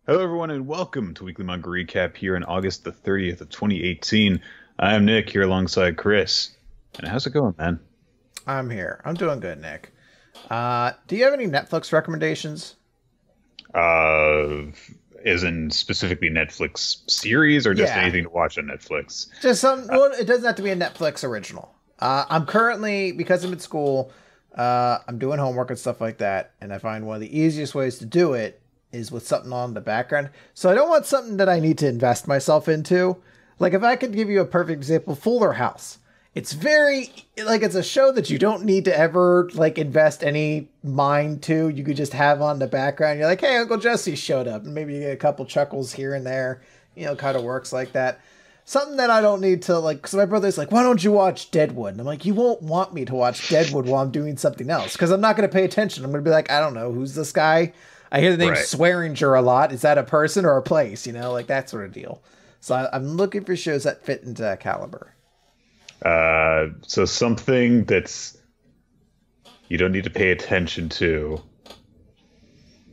Hello, everyone, and welcome to Weekly Manga Recap here on August the 30th of 2018. I'm Nick here alongside Chris. And how's it going, man? I'm here. I'm doing good, Nick. Do you have any Netflix recommendations? Uh, isn't specifically Netflix series or just Yeah, anything to watch on Netflix? just some. Well, it doesn't have to be a Netflix original. I'm currently, because I'm at school, I'm doing homework and stuff like that, and I find one of the easiest ways to do it is with something on in the background. So I don't want something that I need to invest myself into. Like, if I could give you a perfect example, Fuller House. It's very, like, it's a show that you don't need to ever, like, invest any mind to. You could just have on the background. You're like, hey, Uncle Jesse showed up. And maybe you get a couple chuckles here and there. You know, kind of works like that. Something that I don't need to, like, because my brother's like, why don't you watch Deadwood? And I'm like, you won't want me to watch Deadwood while I'm doing something else. Because I'm not going to pay attention. I'm going to be like, I don't know, who's this guy? I hear the name Swearinger a lot. Is that a person or a place? You know, like that sort of deal. So I'm looking for shows that fit into that caliber. So something that's you don't need to pay attention to.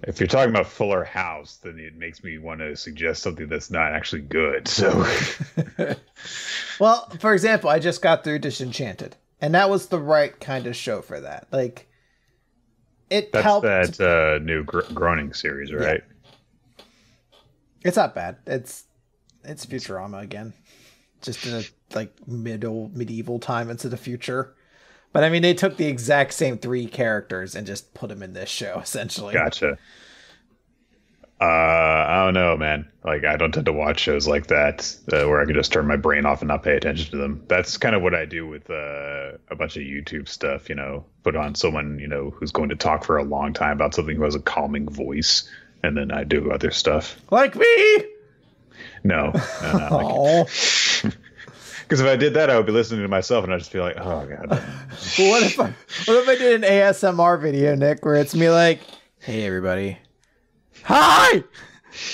If you're talking about Fuller House, then it makes me want to suggest something that's not actually good. So, well, for example, I just got through Disenchanted, and that was the right kind of show for that. Like, that's helped. That new Groaning series, right? Yeah. It's not bad. It's Futurama again, just in a like medieval time into the future. But I mean, they took the exact same three characters and just put them in this show, essentially. Gotcha. I don't know, man. Like, I don't tend to watch shows like that where I can just turn my brain off and not pay attention to them. That's kind of what I do with a bunch of YouTube stuff, you know, put on someone, you know, who's going to talk for a long time about something who has a calming voice, and then I do other stuff. Like me? No. Because if I did that, I would be listening to myself, and I'd just be like, "Oh God." Well, what if I did an ASMR video, Nick, where it's me like, "Hey, everybody, hi,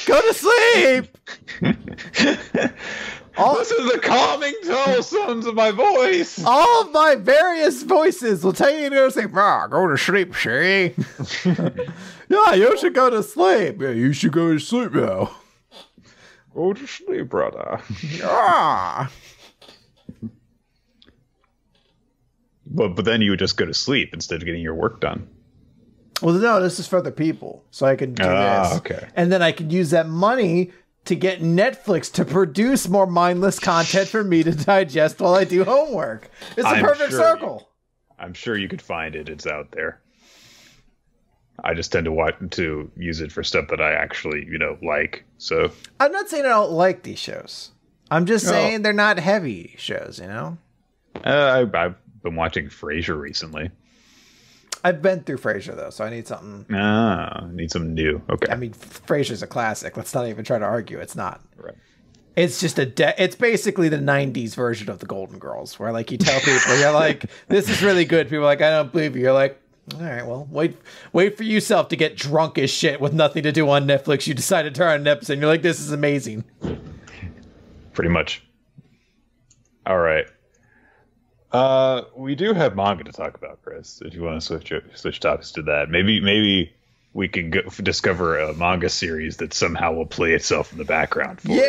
go to sleep." This is the calming tones of my voice. All of my various voices will tell you to go to sleep. Go to sleep, Sherry. Yeah, you should go to sleep. Yeah, you should go to sleep now. Go to sleep, brother. Yeah. But then you would just go to sleep instead of getting your work done. Well, no, this is for the people, so I can do this. Okay. And then I can use that money to get Netflix to produce more mindless content for me to digest while I do homework. It's a perfect circle. I'm sure you could find it. It's out there. I just tend to use it for stuff that I actually, you know, like. So I'm not saying I don't like these shows. I'm just saying they're not heavy shows, you know? I've been watching Frasier recently. I've been through Frasier, though, so I need something. Need something new. Okay. I mean, Frasier's a classic. Let's not even try to argue. It's not. Right. It's just it's basically the 90s version of the Golden Girls, where, like, you tell people, you're like, this is really good. People are like, I don't believe you. You're like, all right, well, wait for yourself to get drunk as shit with nothing to do on Netflix. You decide to turn on an episode, and you're like, this is amazing. Pretty much. All right. We do have manga to talk about, Chris. If you want to switch topics to that, maybe we can discover a manga series that somehow will play itself in the background for you.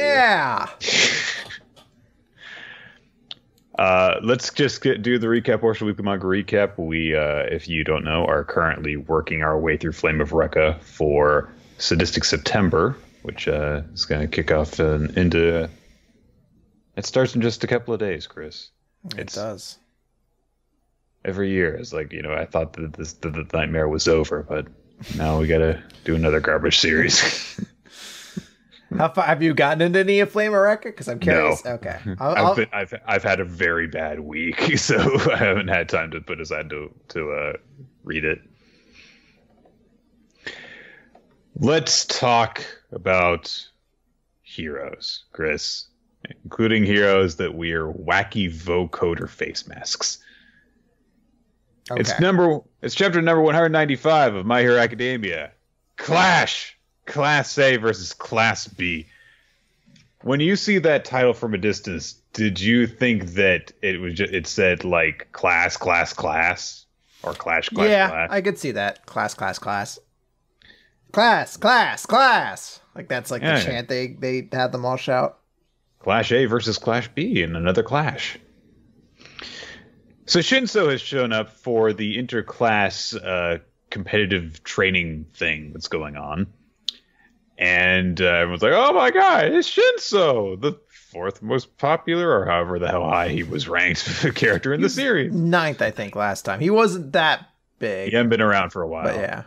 Let's just do the recap portion of Weekly Manga Recap. We, if you don't know, are currently working our way through Flame of Recca for Sadistic September, which is going to kick off into... It starts in just a couple of days, Chris. It does. Every year, it's like, you know, I thought that the nightmare was over, but now we got to do another garbage series. How far have you gotten into any of Flame of Recca? Because I'm curious. No. Okay. I've had a very bad week, so I haven't had time to put aside to read it. Let's talk about heroes, Chris, including heroes that wear wacky vocoder face masks. Okay. It's chapter number 195 of My Hero Academia. Clash! Class A versus Class B. When you see that title from a distance, did you think that it said like class or clash? Yeah, I could see that. Class. class, class, class. Like that's like Yeah. the chant they had them all shout. Clash A versus Clash B in another clash. So Shinso has shown up for the interclass competitive training thing that's going on. And everyone's like, oh my god, it's Shinso, the fourth most popular, or however the hell high he was ranked character in the series. Ninth, I think, last time. He wasn't that big. He hadn't been around for a while. But yeah.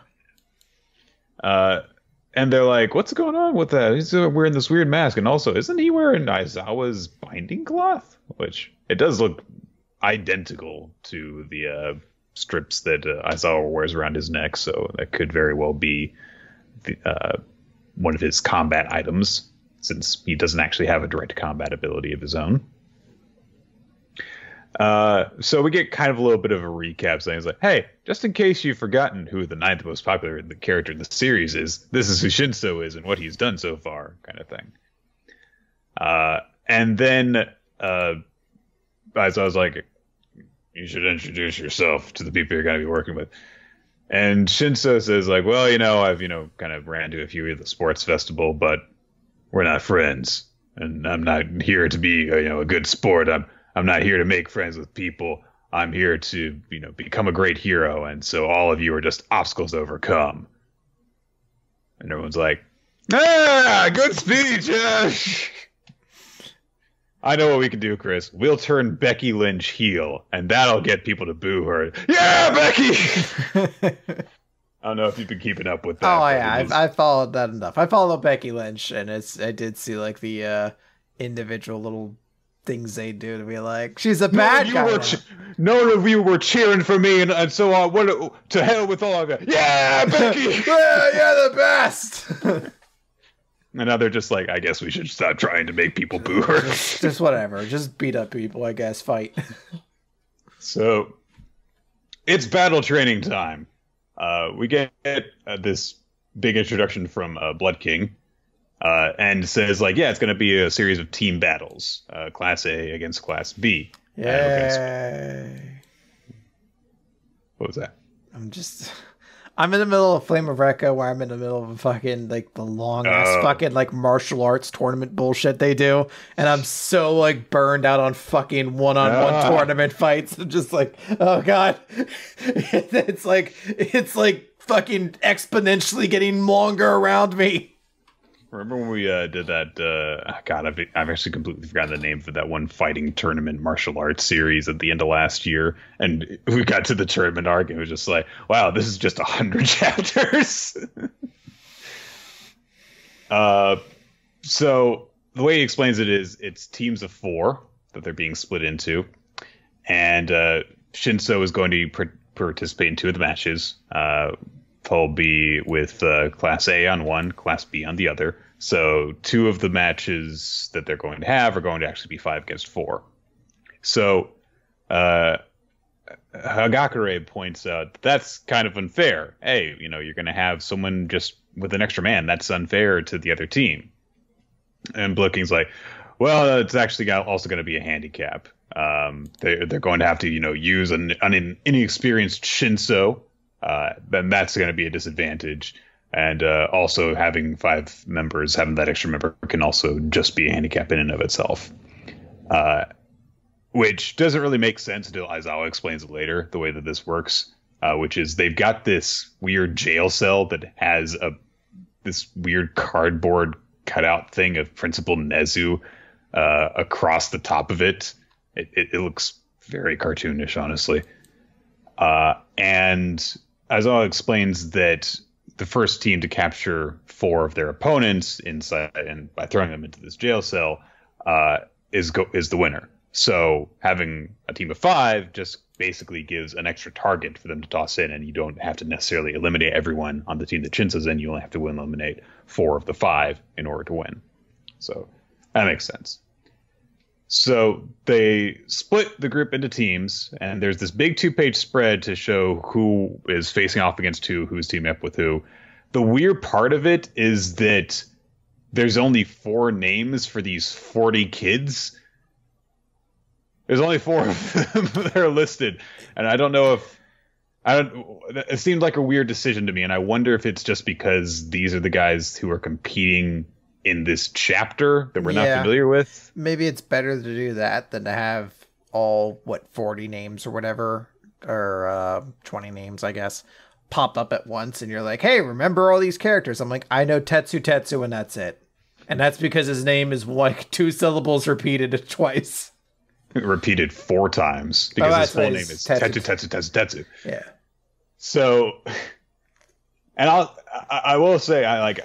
And they're like, what's going on with that? He's wearing this weird mask. And also, isn't he wearing Aizawa's binding cloth? Which, it does look identical to the strips that Aizawa wears around his neck. So that could very well be one of his combat items, since he doesn't actually have a direct combat ability of his own. So we get kind of a little bit of a recap saying, it's like, hey, just in case you've forgotten who the ninth most popular character in the series is, this is who Shinso is and what he's done so far, kind of thing. And then as I was like, you should introduce yourself to the people you're going to be working with. And Shinso says, like, well, I've, kind of ran to a few of the sports festival, but we're not friends. And I'm not here to be, a good sport. I'm not here to make friends with people. I'm here to, become a great hero. And so all of you are just obstacles to overcome. And everyone's like, good speech. I know what we can do, Chris. We'll turn Becky Lynch heel, and that'll get people to boo her. Yeah, Becky! I don't know if you've been keeping up with that. Oh, yeah, I followed that enough. I follow Becky Lynch, and I did see, like, the individual little things they do to be like, she's a bad guy. None of you were cheering for me, and so on. What to hell with all of you. Yeah, Becky! Yeah, you're the best! And now they're just like, I guess we should stop trying to make people boo her. Just whatever. Just beat up people, I guess. Fight. So, it's battle training time. We get this big introduction from Blood King. And says, like, yeah, it's going to be a series of team battles. Class A against Class B. Yay. What was that? I'm in the middle of Flame of Recca, where I'm in the middle of a fucking, like, the long-ass fucking, like, martial arts tournament bullshit they do. And I'm so, like, burned out on fucking one-on-one tournament fights. I'm just like, oh, God. It's like fucking exponentially getting longer around me. Remember when we did that, God, I've actually completely forgotten the name for that one fighting tournament martial arts series at the end of last year. And we got to the tournament arc and it was just like, wow, this is just 100 chapters. So the way he explains it is it's teams of 4 that they're being split into. And Shinso is going to participate in 2 of the matches. He'll be with Class A on one, Class B on the other. So 2 of the matches that they're going to have are going to actually be 5 against 4. So Hagakure points out that's kind of unfair. Hey, you're going to have someone just with an extra man. That's unfair to the other team. And Blooking's like, well, it's actually also going to be a handicap. They're going to have to, use an inexperienced Shinso. Then that's going to be a disadvantage. And also having 5 members, having that extra member can also just be a handicap in and of itself. Which doesn't really make sense until Aizawa explains it later, the way that this works. Which is they've got this weird jail cell that has this weird cardboard cutout thing of Principal Nezu across the top of it. It looks very cartoonish, honestly. And Aizawa explains that the first team to capture 4 of their opponents inside and by throwing them into this jail cell is the winner. So having a team of 5 just basically gives an extra target for them to toss in, and you don't have to necessarily eliminate everyone on the team that Shinso's in. You only have to eliminate 4 of the 5 in order to win. So that makes sense. So they split the group into teams, and there's this big 2-page spread to show who is facing off against who's teaming up with who. The weird part of it is that there's only 4 names for these 40 kids. There's only 4 of them that are listed, and I don't know if I don't. It seemed like a weird decision to me, and I wonder if it's just because these are the guys who are competing in this chapter that we're not familiar with. Maybe it's better to do that than to have all 40 names or whatever, or 20 names, I guess, pop up at once, and you're like, hey, remember all these characters? I'm like, I know Tetsu, and that's it. And that's because his name is like 2 syllables repeated twice. Repeated 4 times because his full name is Tetsu. Yeah. So, and I will say,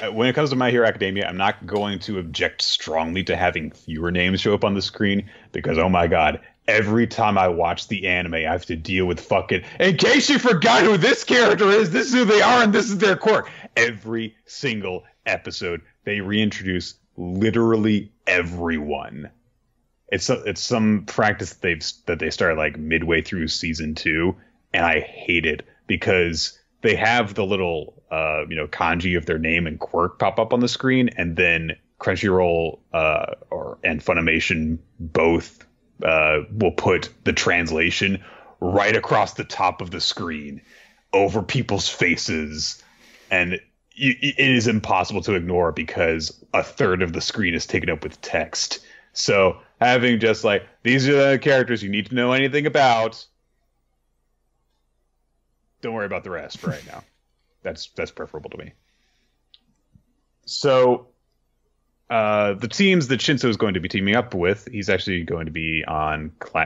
when it comes to My Hero Academia, I'm not going to object strongly to having fewer names show up on the screen because, oh my god, every time I watch the anime, I have to deal with fucking, in case you forgot who this character is, this is who they are, and this is their quirk. Every single episode, they reintroduce literally everyone. It's some practice that they started like midway through season 2, and I hate it because they have the little kanji of their name and quirk pop up on the screen, and then Crunchyroll and Funimation both will put the translation right across the top of the screen over people's faces, and it is impossible to ignore because a third of the screen is taken up with text. So having just like, these are the characters you need to know anything about. Don't worry about the rest for right now. That's preferable to me. So the teams that Shinso is going to be teaming up with, he's actually going to be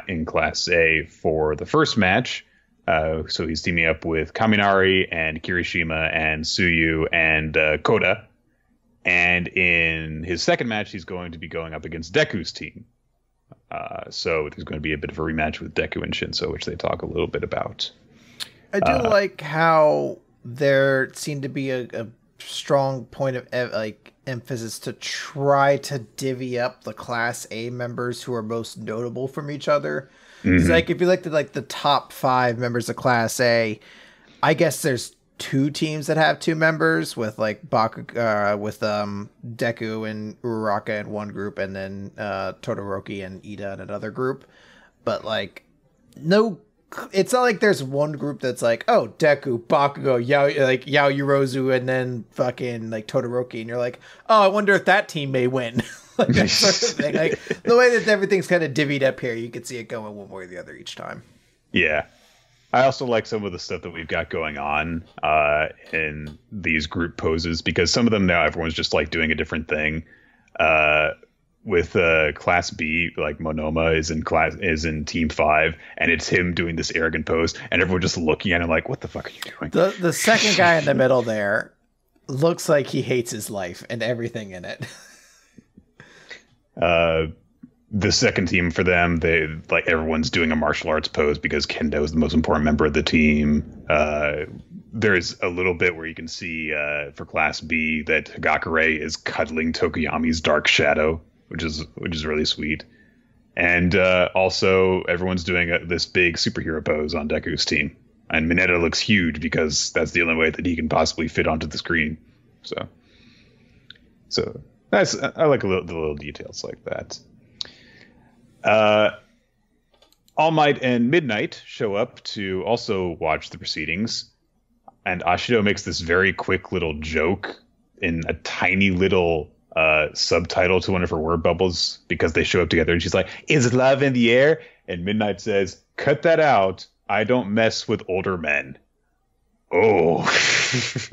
in Class A for the first match. So he's teaming up with Kaminari and Kirishima and Tsuyu and Koda. And in his second match, he's going to be going up against Deku's team. So there's going to be a bit of a rematch with Deku and Shinso, which they talk a little bit about. I do like how there seemed to be a strong point of emphasis to try to divvy up the Class A members who are most notable from each other. Mm-hmm. It's like if you looked at the top 5 members of Class A, I guess there's 2 teams that have 2 members with Deku and Uraraka in one group, and then Todoroki and Ida in another group. But no, it's not like there's one group that's like, oh, Deku, Bakugo, Yaoyorozu, and then fucking Todoroki, and you're like, oh, I wonder if that team may win. That sort of thing. The way that everything's kind of divvied up here, you can see it going one way or the other each time. Yeah. I also like some of the stuff that we've got going on in these group poses, because some of them now everyone's just doing a different thing. With Class B, Monoma is in Team 5, and it's him doing this arrogant pose, and everyone just looking at him like, "What the fuck are you doing?" The second guy in the middle there looks like he hates his life and everything in it. The second team for them, they everyone's doing a martial arts pose because Kendo is the most important member of the team. There's a little bit where you can see for Class B that Hagakure is cuddling Tokoyami's Dark Shadow, which is really sweet. And also everyone's doing this big superhero pose on Deku's team, and Mineta looks huge because that's the only way that he can possibly fit onto the screen. So I like the little details like that. All Might and Midnight show up to also watch the proceedings, and Ashido makes this very quick little joke in a tiny little subtitle to one of her word bubbles because they show up together, and she's like, "Is love in the air?" And Midnight says, "Cut that out. I don't mess with older men." Oh, it's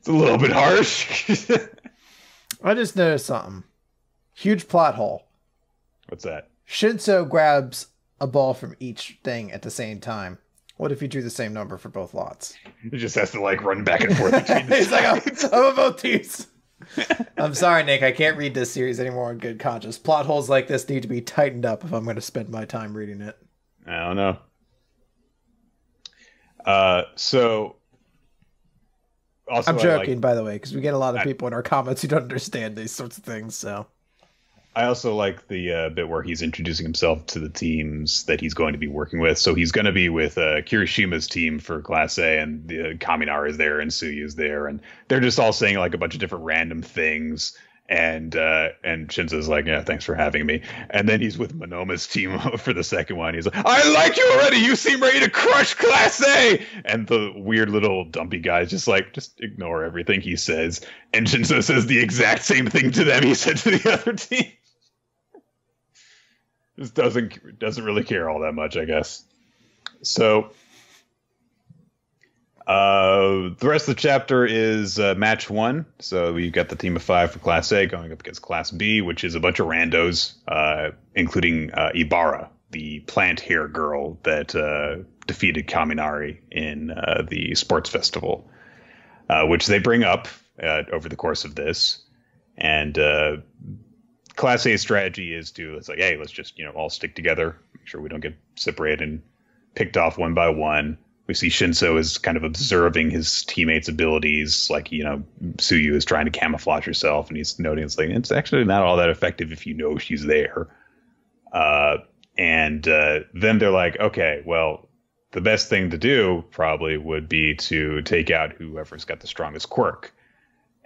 a little bit harsh. I just noticed something. Huge plot hole. What's that? Shinso grabs a ball from each thing at the same time. What if you drew the same number for both lots? He just has to run back and forth between He's like, I'm on both teams. I'm sorry, Nick. I can't read this series anymore in good conscience. Plot holes like this need to be tightened up if I'm going to spend my time reading it. I don't know. So... Also, I'm joking, by the way, because we get a lot of people in our comments who don't understand these sorts of things, so... I also like the bit where he's introducing himself to the teams that he's going to be working with. So he's going to be with Kirishima's team for Class A, and Kaminari is there, and Tsuyu's there, and they're just all saying a bunch of different random things. And Shinso's like, yeah, thanks for having me. And then he's with Monoma's team for the second one. He's like, I like you already. You seem ready to crush Class A. And the weird little dumpy guy's just like, just ignore everything he says. And Shinso says the exact same thing to them he said to the other team. Just doesn't really care all that much, I guess. So the rest of the chapter is match 1. So we've got the team of 5 for Class A going up against Class B, which is a bunch of randos, including Ibarra, the plant hair girl that defeated Kaminari in the sports festival, which they bring up over the course of this. And Class A strategy is it's like, hey, let's just all stick together, make sure we don't get separated and picked off one by one. We see Shinso is kind of observing his teammates' abilities, like, Tsuyu is trying to camouflage herself, and he's noting it's actually not all that effective if you know she's there. And then they're like, okay, well, the best thing to do probably would be to take out whoever's got the strongest quirk.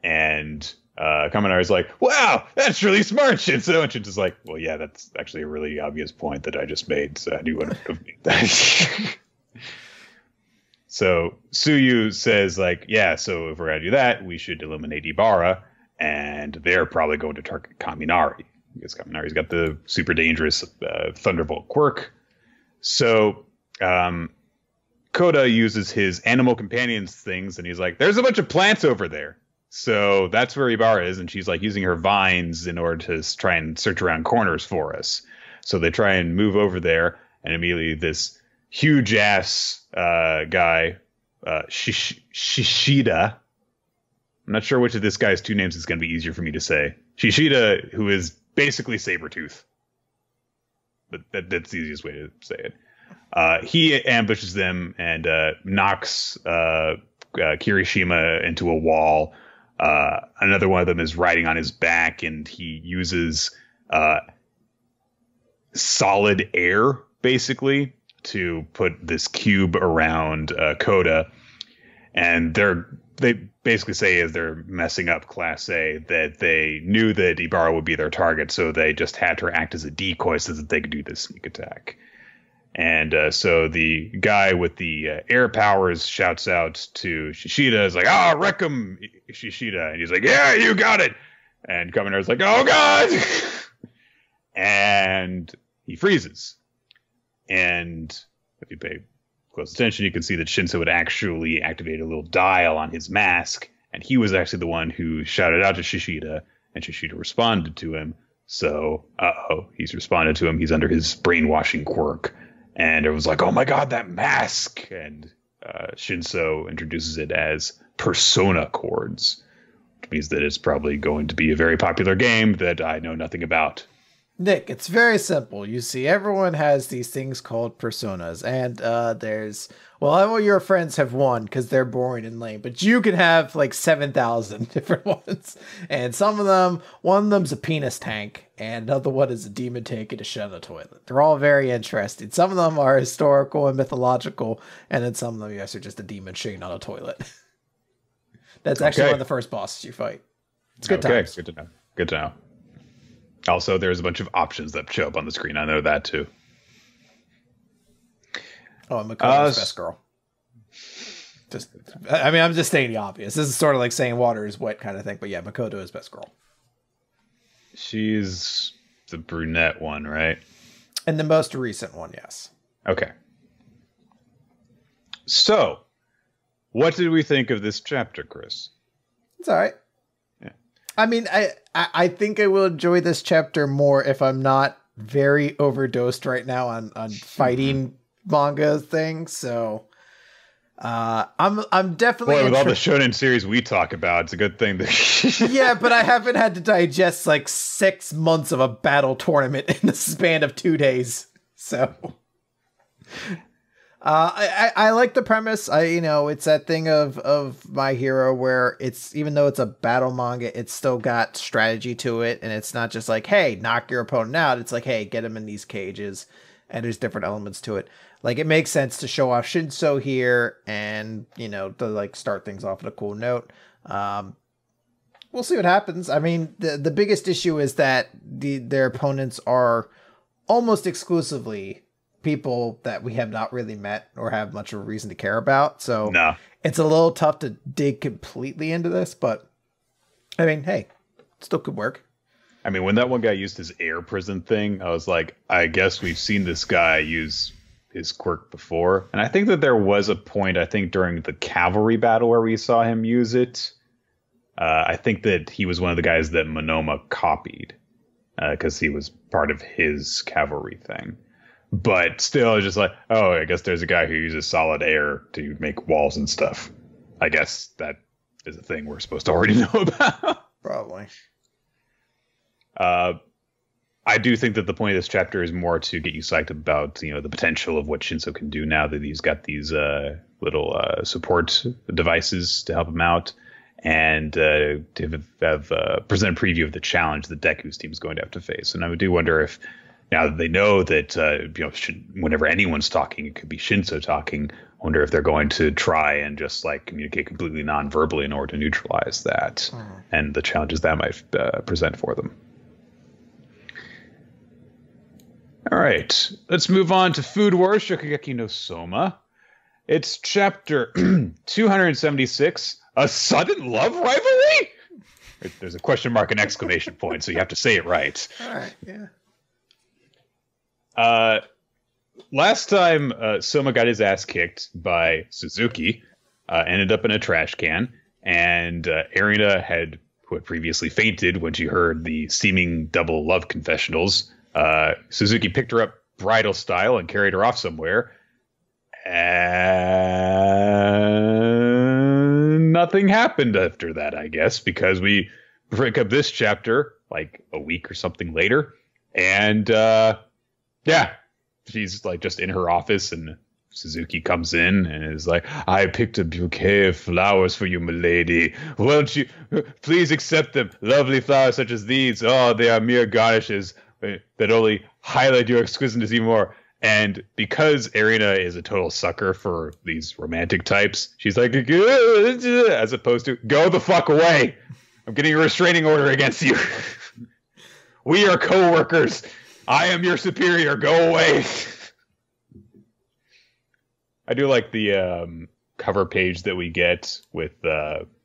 And Kaminari's like, wow, that's really smart, Shinso. And Shinso's like, well, yeah, that's actually a really obvious point that I just made, so I knew what have made that. So Tsuyu says, like, yeah, so if we're going to do that, we should eliminate Ibarra, and they're probably going to target Kaminari, because Kaminari's got the super dangerous Thunderbolt quirk. So Koda uses his animal companions things, and he's like, there's a bunch of plants over there. So that's where Ibarra is, and she's like using her vines in order to try and search around corners for us. So they try and move over there, and immediately this huge ass guy, Shishida. I'm not sure which of this guy's 2 names is going to be easier for me to say. Shishida, who is basically Sabretooth. But that's the easiest way to say it. He ambushes them and knocks Kirishima into a wall. Another one of them is riding on his back, and he uses solid air, basically, to put this cube around Koda. And they basically say, as they're messing up Class A, that they knew that Ibarra would be their target, so they just had her act as a decoy so that they could do this sneak attack. And so the guy with the air powers shouts out to Shishida, is like, wreck him, Shishida. And he's like, yeah, you got it. And Kaminari's like, oh, God. And he freezes. And if you pay close attention, you can see that Shinso had actually activated a little dial on his mask. And he was actually the one who shouted out to Shishida, and Shishida responded to him. So, he's responded to him. He's under his brainwashing quirk. And it was like, oh my God, that mask. And Shinso introduces it as persona chords, which means that it's probably going to be a very popular game that I know nothing about. Nick, it's very simple. You see, everyone has these things called personas, and all your friends have one because they're boring and lame, but you can have like 7,000 different ones. And one of them's a penis tank, and another one is a demon tank and a shit on a toilet. They're all very interesting. Some of them are historical and mythological, and then some of them, yes, are just a demon shitting on a toilet. That's actually one of the first bosses you fight. It's good times. Good to know. Good to know. Also, there's a bunch of options that show up on the screen. I know that too. Oh, Makoto's best girl. I'm just stating the obvious. This is sort of like saying water is wet kind of thing. But yeah, Makoto is best girl. She's the brunette one, right? And the most recent one, yes. Okay. So, what did we think of this chapter, Chris? It's all right. I mean, I think I will enjoy this chapter more if I'm not very overdosed right now on fighting manga things. So I'm definitely with all the shonen series we talk about, it's a good thing that yeah, but I haven't had to digest like 6 months of a battle tournament in the span of 2 days. So I like the premise. It's that thing of My Hero where it's, even though it's a battle manga, it's still got strategy to it. And it's not just like, hey, knock your opponent out. It's like, hey, get him in these cages. And there's different elements to it. Like, it makes sense to show off Shinso here and, to like start things off at a cool note. we'll see what happens. I mean, the biggest issue is that their opponents are almost exclusively people that we have not really met or have much of a reason to care about. So it's a little tough to dig completely into this, but I mean, hey, it still could work. I mean, when that one guy used his air prison thing, I was like, I guess we've seen this guy use his quirk before. And I think that there was a point, I think during the cavalry battle where we saw him use it. I think that he was one of the guys that Monoma copied because he was part of his cavalry thing. But still, just like, oh, I guess there's a guy who uses solid air to make walls and stuff. I guess that is a thing we're supposed to already know about. Probably. I do think that the point of this chapter is more to get you psyched about, the potential of what Shinso can do now that he's got these little support devices to help him out, and to have present a preview of the challenge that Deku's team is going to have to face. And I do wonder if, now that they know that whenever anyone's talking, it could be Shinso talking. I wonder if they're going to try and just like communicate completely non-verbally in order to neutralize that and the challenges that might present for them. All right, let's move on to Food Wars Shokugeki no Soma. It's chapter 276, A Sudden Love Rivalry? There's a question mark and exclamation point, so you have to say it right. All right, yeah. Last time Soma got his ass kicked by Suzuki, ended up in a trash can, and Erina who had previously fainted when she heard the seeming double love confessionals. Suzuki picked her up bridal style and carried her off somewhere, and nothing happened after that, I guess, because we break up this chapter like a week or something later, and she's like just in her office, and Suzuki comes in and is like, I picked a bouquet of flowers for you, milady. Won't you please accept them? Lovely flowers such as these. Oh, they are mere garnishes that only highlight your exquisiteness even more. And because Erina is a total sucker for these romantic types, she's like, as opposed to, go the fuck away. I'm getting a restraining order against you. We are co-workers. I am your superior. Go away. I do like the cover page that we get with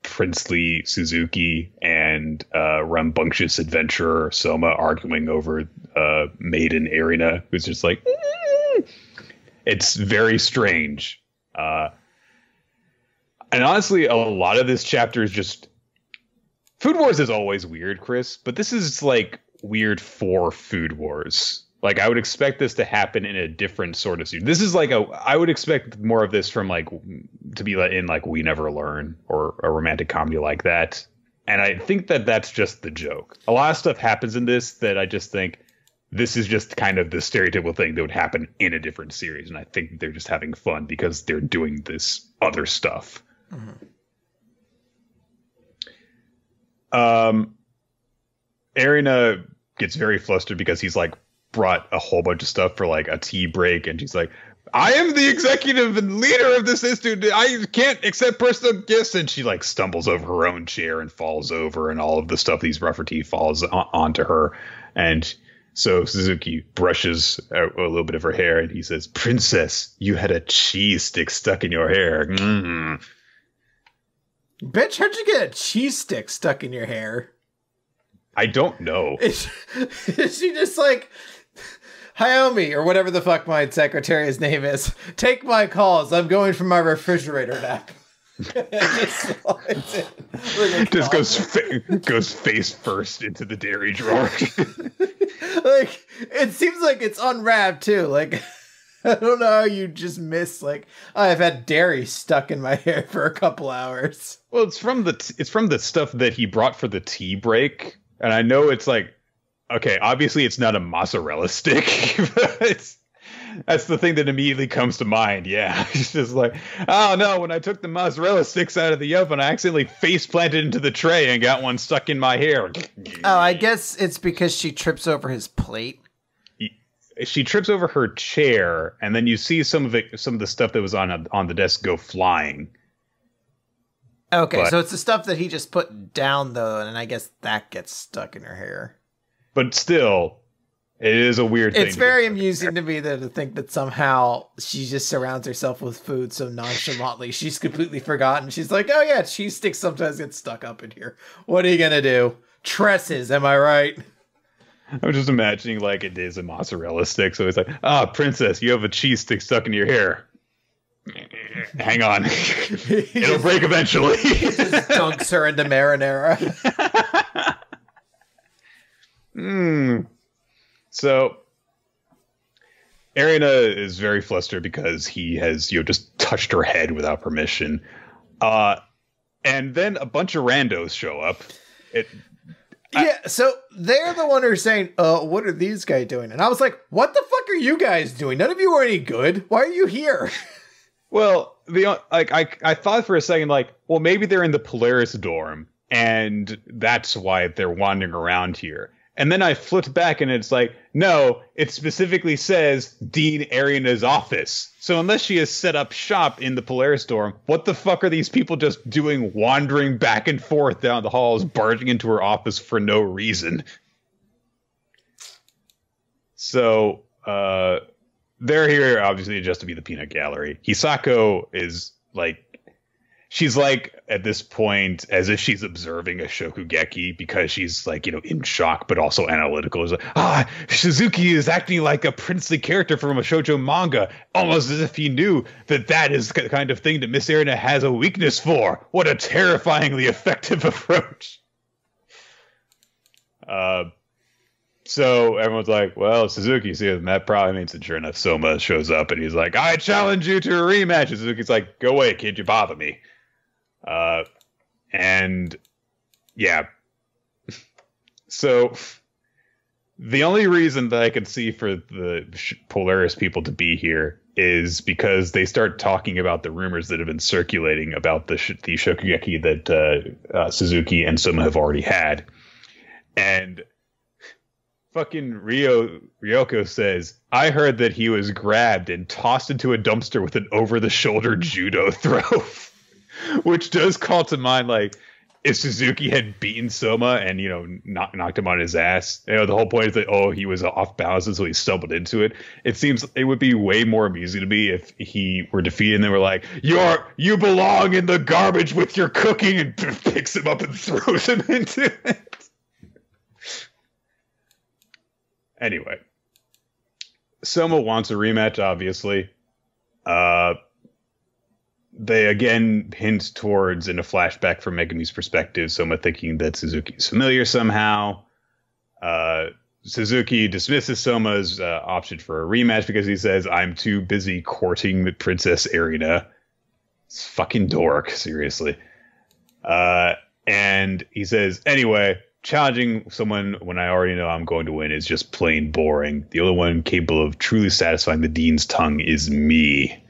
princely Suzuki and rambunctious adventurer Soma arguing over maiden Erina, who's just like, It's very strange. And honestly, a lot of this chapter is just... Food Wars is always weird, Chris, but this is like weird for Food Wars. Like, I would expect this to happen in a different sort of... This is like I would expect more of this from like to be in like We Never Learn or a romantic comedy like that. And I think that that's just the joke. A lot of stuff happens in this that I just think this is just kind of the stereotypical thing that would happen in a different series. And I think they're just having fun because they're doing this other stuff. Erina gets very flustered because he's like brought a whole bunch of stuff for like a tea break, and she's like, I am the executive and leader of this institute. I can't accept personal gifts. And she like stumbles over her own chair and falls over, and all of the stuff he's brought for tea falls onto her. And so Suzuki brushes a little bit of her hair, and he says, Princess, you had a cheese stick stuck in your hair. Bitch, how'd you get a cheese stick stuck in your hair? I don't know. Is she just like, Hayami, or whatever the fuck my secretary's name is, take my calls. I'm going for my refrigerator nap. Just goes face first into the dairy drawer. Like, it seems like it's unwrapped too. Like, I don't know how you just miss, like, I've had dairy stuck in my hair for a couple hours. Well, it's from the stuff that he brought for the tea break. And I know it's like, okay, obviously it's not a mozzarella stick, but that's the thing that immediately comes to mind. Yeah, it's just like, oh no, when I took the mozzarella sticks out of the oven, I accidentally face planted into the tray and got one stuck in my hair. Oh, I guess it's because she trips over his plate. She trips over her chair, and then you see some of the stuff that was on the desk go flying. Okay, But, so it's the stuff that he just put down, though, and I guess that gets stuck in her hair. but still, it is a weird thing. It's very amusing to me to think that somehow she just surrounds herself with food so nonchalantly. She's completely forgotten. She's like, oh yeah, cheese sticks sometimes get stuck up in here. What are you gonna do? Tresses, am I right? I'm just imagining like it is a mozzarella stick, so it's like, princess, you have a cheese stick stuck in your hair. Hang on. It'll break eventually. He just dunks her into marinara. So Erina is very flustered because he has, just touched her head without permission. And then a bunch of randos show up. So they're the one who's saying, what are these guys doing? And I was like, what the fuck are you guys doing? None of you are any good. Why are you here? Well, I thought for a second, like, well, maybe they're in the Polaris dorm, and that's why they're wandering around here. And then I flipped back, and it's like, no, it specifically says Dean Erina's office. So unless she has set up shop in the Polaris dorm, what the fuck are these people just doing, wandering back and forth down the halls, barging into her office for no reason? So, they're here, obviously, just to be the peanut gallery. Hisako is, like, she's, like, at this point, as if she's observing a shokugeki, because she's, like, in shock, but also analytical. It's like, Suzuki is acting like a princely character from a shoujo manga, almost as if he knew that is the kind of thing that Miss Erina has a weakness for. What a terrifyingly effective approach. So everyone's like, well, Suzuki's here, and that probably means that sure enough, Soma shows up, and he's like, I challenge you to a rematch. And Suzuki's like, go away, kid, you bother me. And yeah. So the only reason that I could see for the Polaris people to be here is because they start talking about the rumors that have been circulating about the shokugeki that Suzuki and Soma have already had. And fucking Ryoko says, I heard that he was grabbed and tossed into a dumpster with an over-the-shoulder judo throw. Which does call to mind, like, if Suzuki had beaten Soma and, knocked him on his ass. The whole point is that, he was off balance, and so he stumbled into it. It seems it would be way more amusing to me if he were defeated and they were like, you belong in the garbage with your cooking, and picks him up and throws him into it. Anyway, Soma wants a rematch, obviously. They again hint towards, in a flashback from Megumi's perspective, Soma thinking that Suzuki's familiar somehow. Suzuki dismisses Soma's option for a rematch because he says, I'm too busy courting Princess Erina. It's fucking dork, seriously. And he says, anyway, challenging someone when I already know I'm going to win is just plain boring. The only one capable of truly satisfying the dean's tongue is me.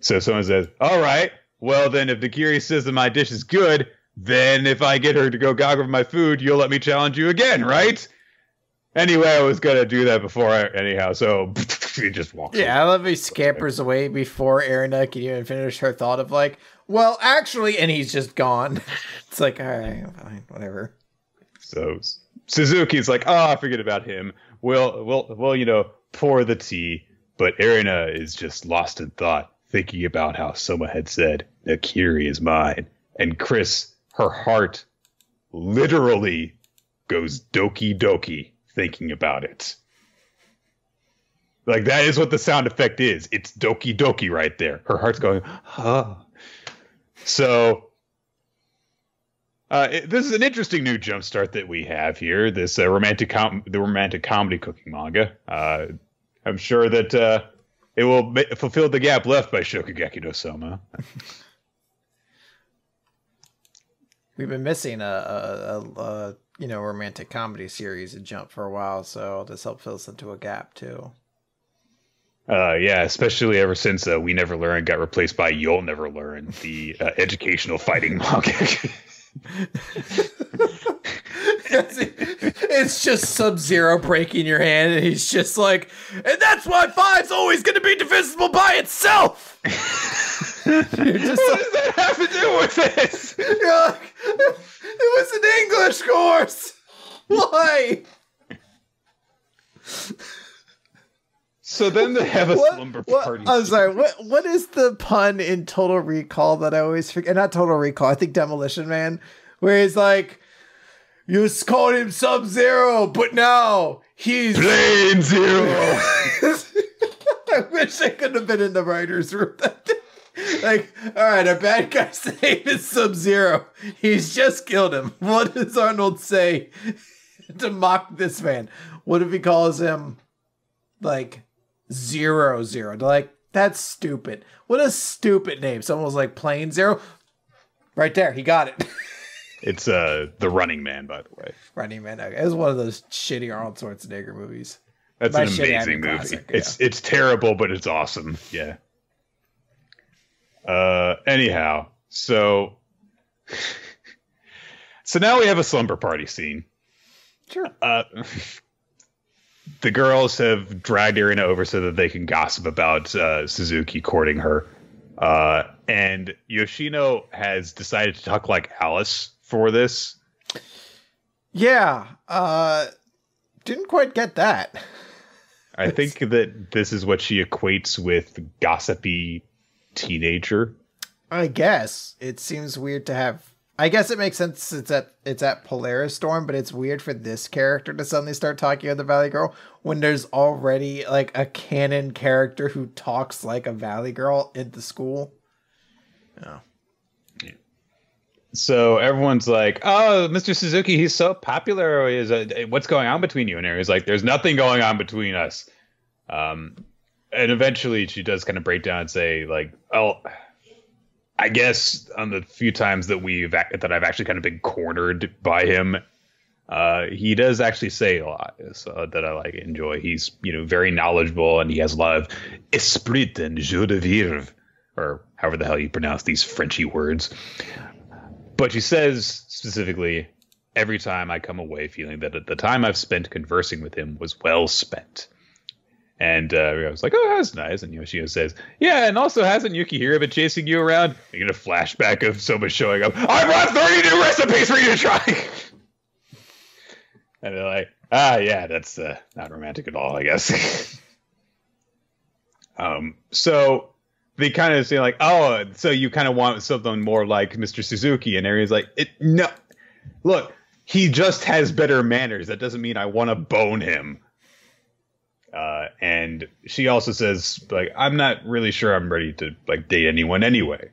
So someone says, all right, well then if Nagiri says that my dish is good, then if I get her to go gog over my food, you'll let me challenge you again, right? Anyway, I was going to do that before anyhow, so he just walks away. I love he scampers away before Erina can even finish her thought of like, well, actually, and he's just gone. It's like, all right, fine, whatever. So Suzuki's like, forget about him. We'll pour the tea. But Erina is just lost in thought, thinking about how Soma had said, Nakiri is mine. And Chris, her heart literally goes doki doki thinking about it. Like, that is what the sound effect is. It's doki doki right there. Her heart's going, So, this is an interesting new jumpstart that we have here. This the romantic comedy cooking manga. I'm sure that it will fulfill the gap left by Shokugeki no Soma. We've been missing a romantic comedy series in Jump for a while, so this helps fill us into a gap too. Yeah, especially ever since We Never Learn got replaced by You'll Never Learn, the educational fighting manga. It's just Sub-Zero breaking your hand, and he's just like, and that's why 5's always going to be divisible by itself. You're just what does that have to do with this? You're like, it was an English course. Why? So then they have a slumber party. I'm sorry. What is the pun in Total Recall that I always forget? Not Total Recall. I think Demolition Man, where he's like, "You called him Sub-Zero, but now he's Plain Zero." I wish I could have been in the writers' room that day. Like, all right, our bad guy's name is Sub-Zero. He's just killed him. What does Arnold say to mock this man? What if he calls him like 00? They're like, that's stupid. What a stupid name. Someone was like, Plain Zero. Right there, he got it. It's The Running Man, by the way. Running Man. Okay. It was one of those shitty Arnold Schwarzenegger movies. That's an amazing movie. Classic, it's terrible, but it's awesome. Yeah. Anyhow, so now we have a slumber party scene. Sure. The girls have dragged Irina over so that they can gossip about Suzuki courting her. And Yoshino has decided to talk like Alice for this. Yeah. Didn't quite get that. I think that this is what she equates with gossipy teenager. I guess it seems weird to have. I guess it makes sense. It's at Polaris Storm, but it's weird for this character to suddenly start talking about the Valley Girl when there's already like a canon character who talks like a Valley Girl in the school. Oh. Yeah. So everyone's like, "Oh, Mr. Suzuki, he's so popular. What's going on between you?" And Erin's like, "There's nothing going on between us." And eventually she does kind of break down and say, like, "Oh, I guess on the few times that I've actually kind of been cornered by him, he does actually say a lot that I enjoy. He's, very knowledgeable, and he has a lot of esprit and joie de vivre, or however the hell you pronounce these Frenchy words." But she says specifically, "Every time I come away feeling that the time I've spent conversing with him was well spent." And I was like, "Oh, that's nice." And Yoshino says, "Yeah, and also hasn't Yukihira been chasing you around?" You get a flashback of Soma showing up. "I brought 30 new recipes for you to try." And they're like, yeah, that's not romantic at all, I guess. So they kind of say like, "Oh, so you kind of want something more like Mr. Suzuki?" And Ari's like, "No, look, he just has better manners. That doesn't mean I want to bone him." And she also says, like, "I'm not really sure I'm ready to date anyone anyway."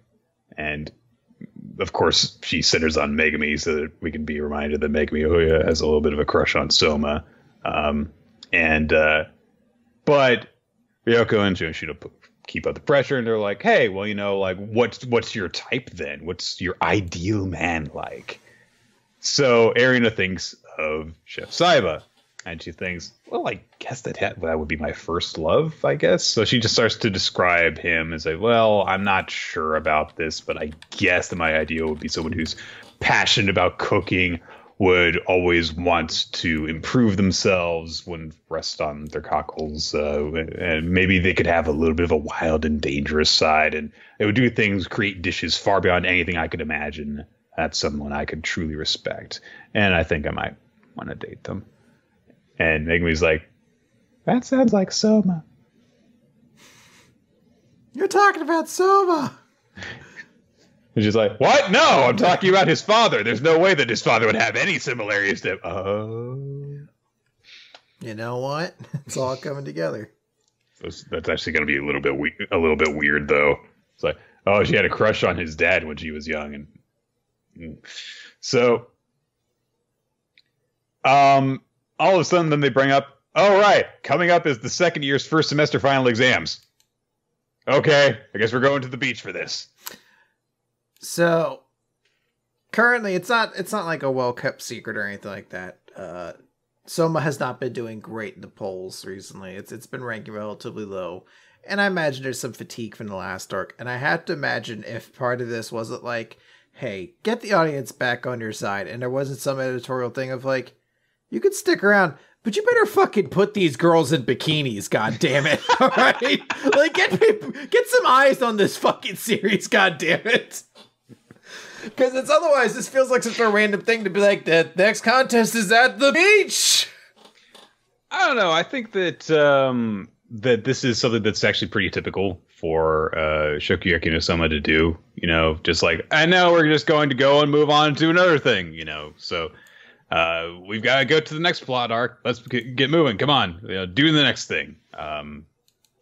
And of course, she centers on Megumi so that we can be reminded that Megumi Oya has a little bit of a crush on Soma. But Ryoko and Yoshino keep up the pressure, and they're like, "Hey, well, what's your type then? What's your ideal man like?" So Erina thinks of Chef Saiba. And she thinks, well, I guess that would be my first love, I guess. So she just starts to describe him and say, "Well, I'm not sure about this, but I guess that my ideal would be someone who's passionate about cooking, would always want to improve themselves, wouldn't rest on their cockles, and maybe they could have a little bit of a wild and dangerous side, and they would do things, create dishes far beyond anything I could imagine. That's someone I could truly respect, and I think I might want to date them." And Megumi's like, "That sounds like Soma." "You're talking about Soma." And she's like, "What? No, I'm talking about his father. There's no way that his father would have any similarities to him." Oh. You know what? It's all coming together. That's actually going to be a little bit weird, though. It's like, oh, she had a crush on his dad when she was young. And so, all of a sudden, then they bring up, "Oh, right, coming up is the second year's first semester final exams. Okay, I guess we're going to the beach for this." So, currently, it's not like a well-kept secret or anything like that. Soma has not been doing great in the polls recently. It's been ranking relatively low. And I imagine there's some fatigue from the last arc. And I have to imagine if part of this wasn't like, hey, get the audience back on your side. And there wasn't some editorial thing of like, you could stick around. but you better fucking put these girls in bikinis, god damn it. All right? Like, get some eyes on this fucking series, god damn it. Because it's otherwise, this feels like such a random thing to be like, the next contest is at the beach. I don't know. I think that that this is something that's actually pretty typical for Shokugeki no Soma to do. You know, just like, I know we're just going to go and move on to another thing, you know. So we've got to go to the next plot arc. Let's get moving. Come on. You know, do the next thing.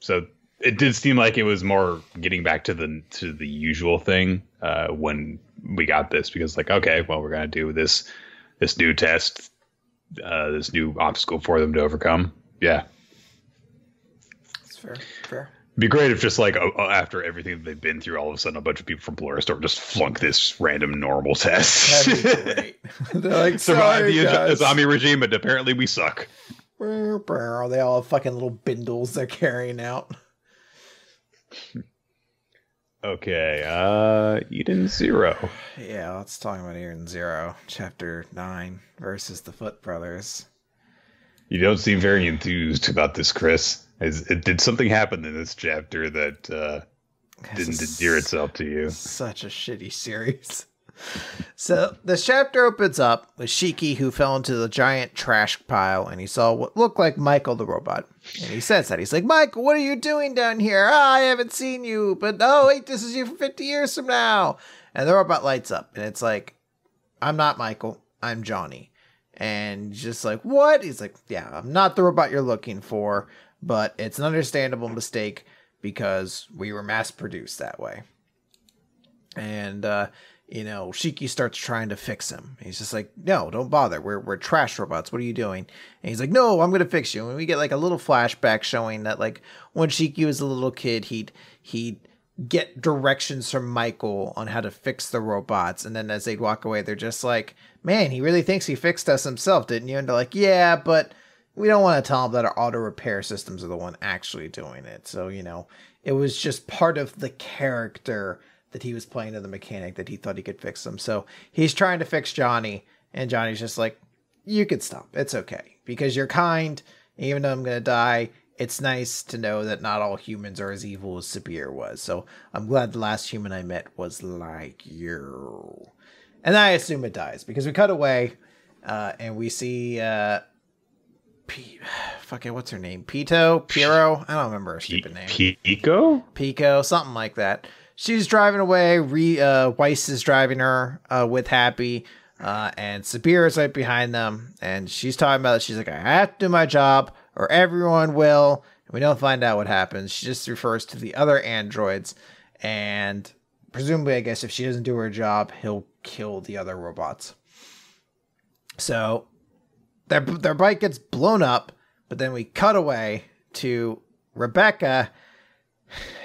So it did seem like it was more getting back to the usual thing when we got this, because like, okay, well, we're going to do this new test, this new obstacle for them to overcome. Yeah. That's fair. Fair. It'd be great if just like after everything that they've been through, all of a sudden a bunch of people from Polaris Store just flunk this random normal test. That'd be great. They're like, survive the Azami regime, but apparently we suck. They all have fucking little bindles they're carrying out. Okay, Eden Zero. Yeah, let's talk about Eden Zero, Chapter 9 versus the Foot Brothers. You don't seem very enthused about this, Chris. Did something happen in this chapter that didn't endear itself to you? Such a shitty series. So this chapter opens up with Shiki, who fell into the giant trash pile, and he saw what looked like Michael the robot. And he says that. He's like, Michael, what are you doing down here? I haven't seen you, but oh, wait, this is you for 50 years from now. And the robot lights up, and it's like, I'm not Michael, I'm Johnny. And he's just like, what? He's like, yeah, I'm not the robot you're looking for, but it's an understandable mistake because we were mass produced that way. And, you know, Shiki starts trying to fix him. He's just like, no, don't bother. We're trash robots. What are you doing? And he's like, no, I'm going to fix you. And we get like a little flashback showing that like when Shiki was a little kid, he'd get directions from Michael on how to fix the robots. And then as they'd walk away, they're just like, man, he really thinks he fixed us himself, didn't you? And they're like, yeah, but we don't want to tell him that our auto repair systems are the one actually doing it. So, you know, it was just part of the character that he was playing to the mechanic that he thought he could fix them. So he's trying to fix Johnny, and Johnny's just like, you could stop. It's okay. Because you're kind. Even though I'm going to die, it's nice to know that not all humans are as evil as Sabir was. So I'm glad the last human I met was like you. And I assume it dies, because we cut away, and we see, what's her name? Piro? I don't remember her stupid name. Pico? Something like that. She's driving away. Weiss is driving her with Happy, and Sabir is right behind them. And she's talking about it. She's like, I have to do my job, or everyone will. And we don't find out what happens. She just refers to the other androids, and presumably, I guess, if she doesn't do her job, he'll kill the other robots. So their bike gets blown up, but then we cut away to Rebecca.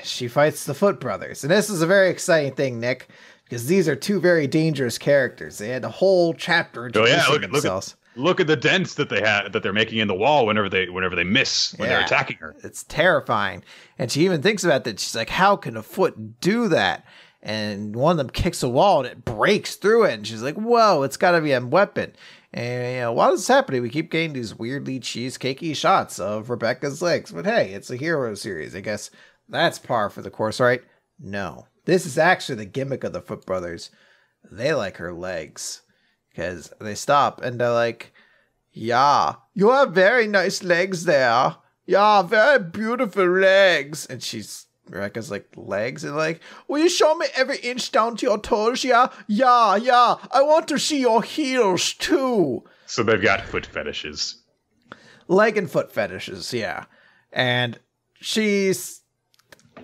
She fights the Foot Brothers. And this is a very exciting thing, Nick, because these are two very dangerous characters. They had a whole chapter introducing themselves. Look at the dents that they're making in the wall whenever they miss when they're attacking her. It's terrifying. And she even thinks about that. She's like, how can a foot do that? And one of them kicks a wall and it breaks through it. And she's like, whoa, it's got to be a weapon. And, you know, while this is happening, we keep getting these weirdly cheesecakey shots of Rebecca's legs. But hey, it's a hero series. I guess that's par for the course, right? No. This is actually the gimmick of the Foot Brothers. They like her legs. Because they stop and they're like, yeah, you have very nice legs there. Yeah, very beautiful legs. And Rebecca's like, legs? And like, will you show me every inch down to your toes? Yeah. I want to see your heels too. So they've got foot fetishes. Leg and foot fetishes, yeah. And she's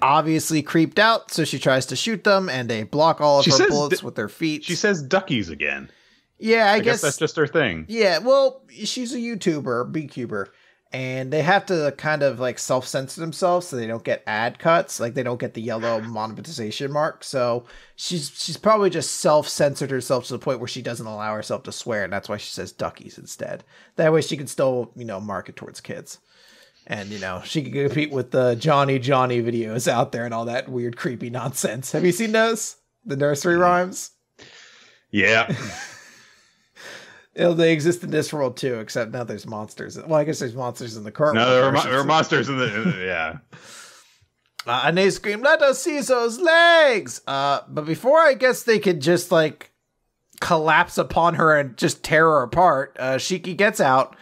obviously creeped out, so she tries to shoot them, and they block all of her bullets with their feet. She says duckies again. Yeah, I guess that's just her thing. Yeah, well, she's a YouTuber, BCuber, and they have to kind of like self-censor themselves so they don't get ad cuts, like they don't get the yellow monetization mark. So she's probably just self-censored herself to the point where she doesn't allow herself to swear, and that's why she says duckies instead. That way she can still, you know, market towards kids. And, you know, she can compete with the Johnny videos out there and all that weird, creepy nonsense. Have you seen those? The nursery rhymes? Yeah. They exist in this world too, except now there's monsters. Well, I guess there's monsters in the current world. No, there are monsters in the yeah. And they scream, "Let us see those legs!" But before I guess they could just like collapse upon her and just tear her apart, Shiki gets out.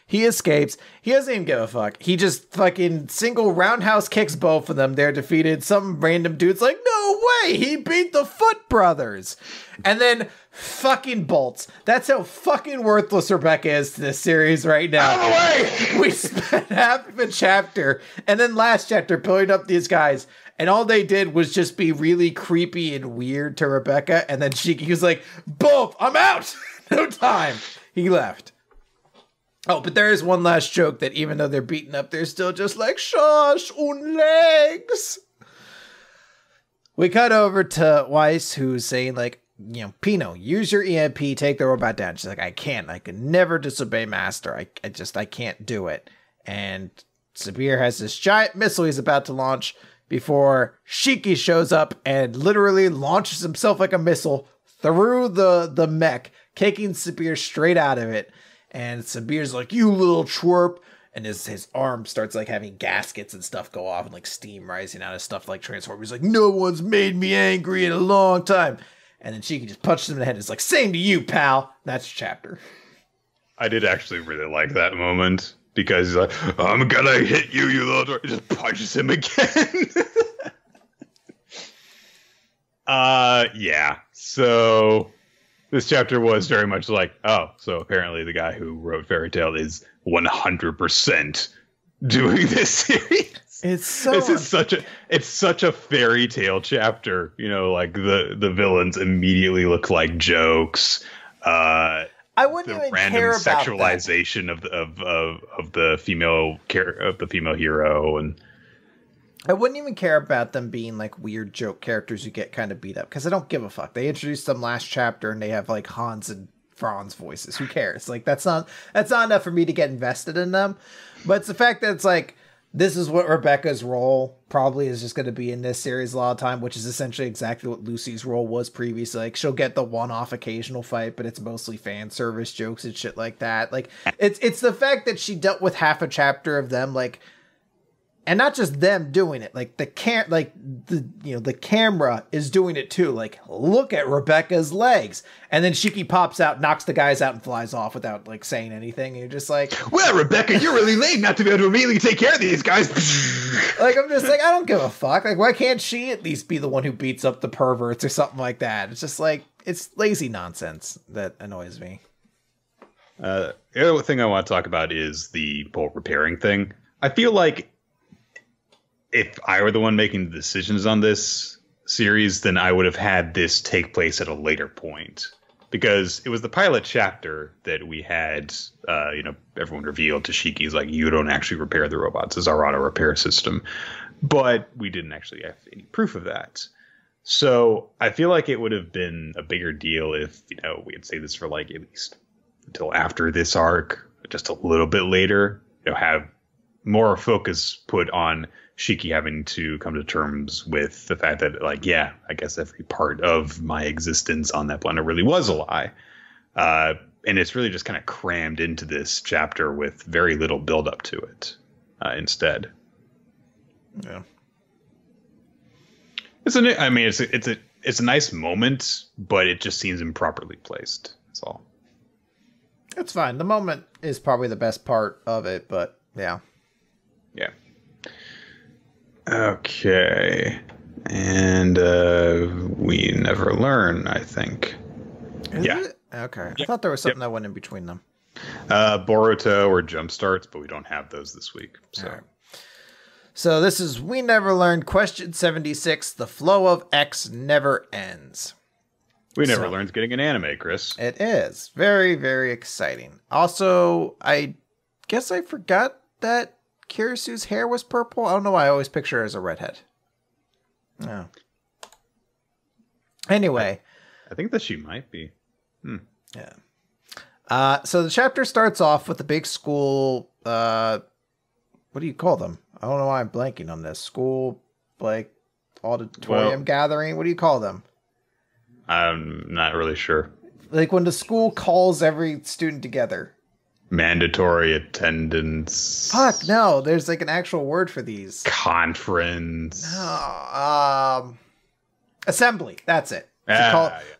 He escapes. He doesn't even give a fuck. He just fucking single roundhouse kicks both of them. They're defeated. Some random dude's like, "No way! He beat the Foot Brothers!" And then fucking bolts. That's how fucking worthless Rebecca is to this series right now. Out of the way! We spent half of a chapter and then last chapter building up these guys, and all they did was just be really creepy and weird to Rebecca, and then Shiki was like, "Both, I'm out!" No time. He left. Oh, but there is one last joke that even though they're beaten up, they're still just like, "Shush, un legs." We cut over to Weiss, who's saying like, "Pino, use your EMP, take the robot down." She's like, "I can't. I can never disobey Master. I can't do it." And Sabir has this giant missile he's about to launch before Shiki shows up and literally launches himself like a missile through the mech, kicking Sabir straight out of it. And Sabir's like, "You little twerp." And his arm starts like having gaskets and stuff go off and like steam rising out of stuff like Transformers. He's like, "No one's made me angry in a long time." And then Shiki just punches him in the head. It's like, "Same to you, pal." That's chapter. I did actually really like that moment because he's like, "I'm gonna hit you, you little twerp." He just punches him again. Yeah. So this chapter was very much like, oh, so apparently the guy who wrote Fairy Tail is 100% doing this series. It's such a fairy tale chapter. Like the villains immediately look like jokes. I wouldn't even care about sexualization of the female hero, and I wouldn't even care about them being like weird joke characters who get kind of beat up because I don't give a fuck. They introduced them last chapter and they have like Hans and Franz voices. Who cares? Like that's not enough for me to get invested in them. But it's the fact that it's like this is what Rebecca's role probably is just going to be in this series a lot of time, which is essentially exactly what Lucy's role was previously. Like she'll get the one-off occasional fight, but it's mostly fan service jokes and shit like that. Like it's the fact that she dealt with half a chapter of them like. And not just them doing it, like the camera is doing it too. Like, look at Rebecca's legs, and then Shiki pops out, knocks the guys out, and flies off without like saying anything. And you're just like, "Well, Rebecca, you're really lame not to be able to immediately take care of these guys." Like, I'm just like, I don't give a fuck. Like, why can't she at least be the one who beats up the perverts or something like that? It's just like it's lazy nonsense that annoys me. The other thing I want to talk about is the bolt repairing thing. I feel like if I were the one making the decisions on this series, then I would have had this take place at a later point. Because it was the pilot chapter that we had, everyone revealed to Shiki's like, "You don't actually repair the robots. It's our auto repair system." But we didn't actually have any proof of that. So I feel like it would have been a bigger deal if, we had saved this for like at least until after this arc, just a little bit later, have more focus put on Shiki having to come to terms with the fact that, like, yeah, I guess every part of my existence on that planet really was a lie. And it's really just kind of crammed into this chapter with very little build up to it instead. Yeah. It's a nice moment, but it just seems improperly placed. That's all. It's fine. The moment is probably the best part of it, but yeah. Yeah. Okay. And we never learn, I think. Is it? Okay. I thought there was something that went in between them. Boruto or Jump Starts, but we don't have those this week. So. Right. So this is We Never Learned, question 76. The flow of X never ends. We Never Learned's getting an anime, Chris. It is. Very, very exciting. Also, I guess I forgot that Kirisu's hair was purple. I don't know why I always picture her as a redhead. No. Anyway. I think that she might be. Yeah. So the chapter starts off with the big school, what do you call them? I don't know why I'm blanking on this. School, like, auditorium gathering? What do you call them? I'm not really sure. Like when the school calls every student together. Mandatory attendance. Fuck, no. There's like an actual word for these. Conference. No, assembly. That's it.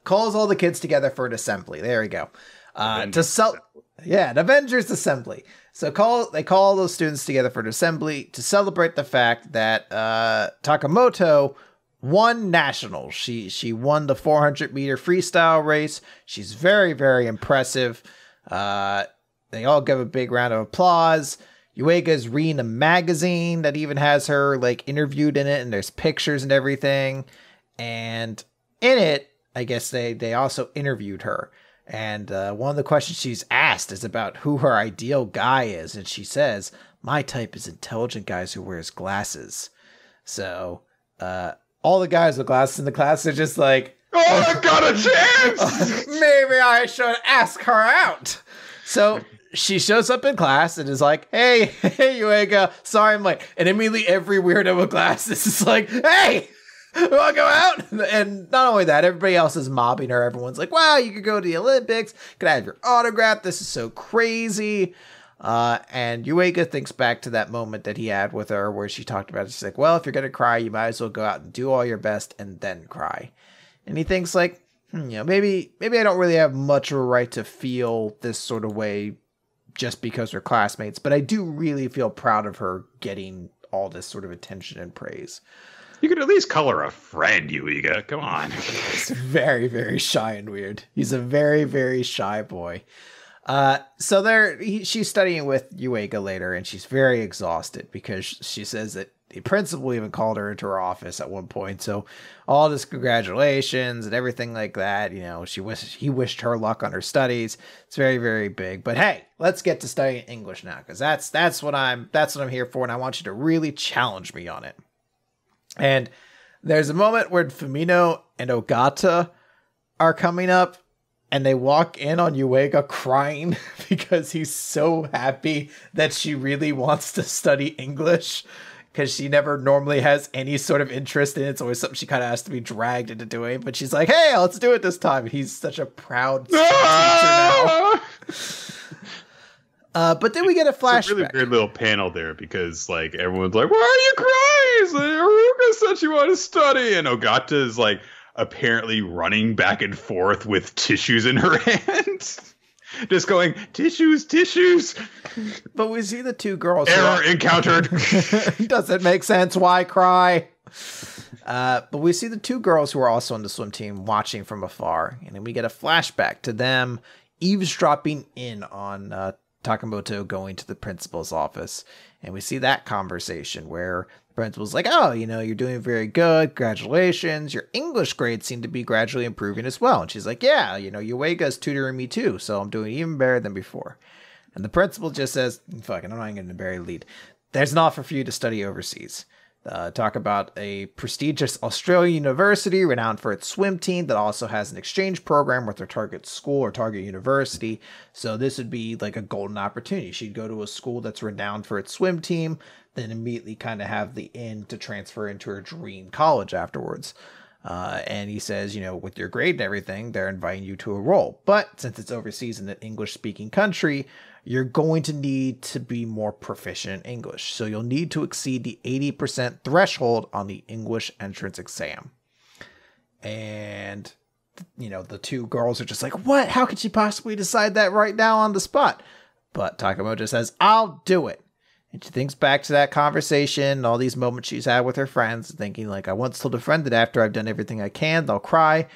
Calls all the kids together for an assembly. There we go. An Avengers assembly. So they call those students together for an assembly to celebrate the fact that Takamoto won nationals. She won the 400-meter freestyle race. She's very, very impressive. They all give a big round of applause. Yuega's reading a magazine that even has her like interviewed in it, and there's pictures and everything. And in it, I guess they also interviewed her. And one of the questions she's asked is about who her ideal guy is. And she says, my type is intelligent guys who wears glasses. So all the guys with glasses in the class are just like, oh, I got a chance! Maybe I should ask her out. So she shows up in class and is like, hey, Yuega, sorry I'm late. And immediately every weirdo with glasses is like, hey! Want to go out? And not only that, everybody else is mobbing her. Everyone's like, wow, you could go to the Olympics. Could I have your autograph? This is so crazy. And Yuega thinks back to that moment that he had with her where she talked about it. She's like, well, if you're going to cry, you might as well go out and do all your best and then cry. And he thinks like, maybe I don't really have much of a right to feel this sort of way just because we're classmates. But I do really feel proud of her getting all this sort of attention and praise. You could at least call her a friend, Yuiga. Come on. He's very, very shy and weird. He's a very, very shy boy. So she's studying with Yuega later, and she's very exhausted because she says that the principal even called her into her office at one point. So all this congratulations and everything like that, he wished her luck on her studies. It's very, very big. But hey, let's get to studying English now, because that's what I'm here for, and I want you to really challenge me on it. And there's a moment where Fumino and Ogata are coming up, and they walk in on Yuega crying because he's so happy that she really wants to study English, because she never normally has any sort of interest in it. It's always something she kind of has to be dragged into doing. But she's like, hey, let's do it this time. He's such a proud teacher now. But then we get a flashback. It's a really weird little panel there because, like, everyone's like, why are you crying? Like, Haruka said she wanted to study. And Ogata is, like, apparently running back and forth with tissues in her hand. Just going, tissues. But we see the two girls. Error encountered. Doesn't make sense. Why cry? But we see the two girls who are also on the swim team watching from afar. And then we get a flashback to them eavesdropping in on Takamoto going to the principal's office. And we see that conversation where the principal's like, oh, you're doing very good. Congratulations. Your English grades seem to be gradually improving as well. And she's like, yeah, Yuega's tutoring me too. So I'm doing even better than before. And the principal just says, fucking, I'm not even going to bury the lead. There's an offer for you to study overseas. Talk about a prestigious Australian university renowned for its swim team that also has an exchange program with their target school or target university. So this would be like a golden opportunity. She'd go to a school that's renowned for its swim team, then immediately kind of have the in to transfer into her dream college afterwards. And he says, with your grade and everything, they're inviting you to enroll. But since it's overseas in an English-speaking country, you're going to need to be more proficient in English. So you'll need to exceed the 80% threshold on the English entrance exam. And, the two girls are just like, what? How could she possibly decide that right now on the spot? But Takamoto says, I'll do it. And she thinks back to that conversation, all these moments she's had with her friends, thinking like, I once told a friend that after I've done everything I can, they'll cry.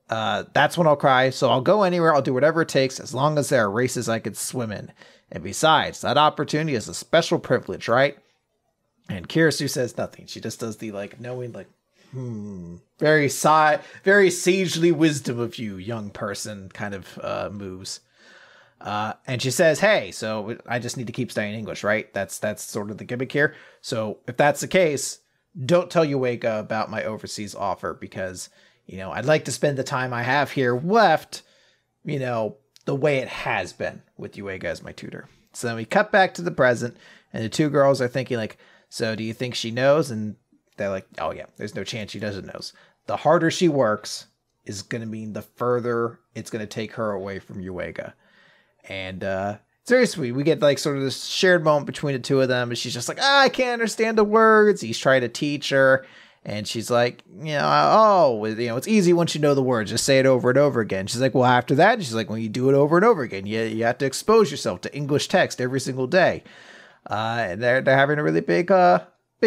That's when I'll cry. So I'll go anywhere. I'll do whatever it takes as long as there are races I could swim in. And besides, that opportunity is a special privilege, right? And Kirisu says nothing. She just does the knowing very sagely wisdom of you, young person kind of moves. And she says, hey, so I just need to keep studying English, right? That's sort of the gimmick here. So if that's the case, don't tell Yuega about my overseas offer because, I'd like to spend the time I have here left, the way it has been with Yuega as my tutor. So then we cut back to the present and the two girls are thinking like, so do you think she knows? And they're like, oh yeah, there's no chance she doesn't know. The harder she works, is going to mean the further it's going to take her away from Yuiga. And it's very sweet. We get like sort of this shared moment between the two of them, and she's just like, I can't understand the words. He's trying to teach her, and she's like, it's easy once you know the words. Just say it over and over again. She's like, well, after that, she's like, when you do it over and over again, you have to expose yourself to English text every single day. And they're having a really big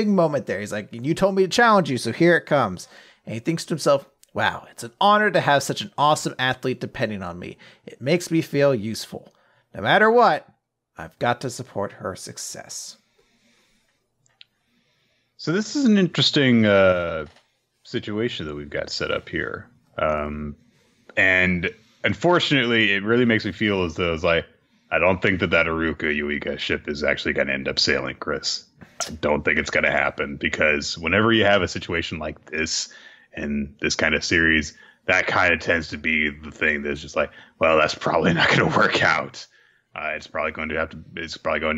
moment there. He's like, you told me to challenge you, so here it comes. And he thinks to himself, wow, it's an honor to have such an awesome athlete depending on me. It makes me feel useful. No matter what, I've got to support her success. So this is an interesting situation that we've got set up here. And unfortunately, it really makes me feel as though it's like, I don't think that Aruka Yuiga ship is actually going to end up sailing, Chris. I don't think it's going to happen, because whenever you have a situation like this in this kind of series, that kind of tends to be the thing that's just like, well, that's probably not going to work out. It's probably going to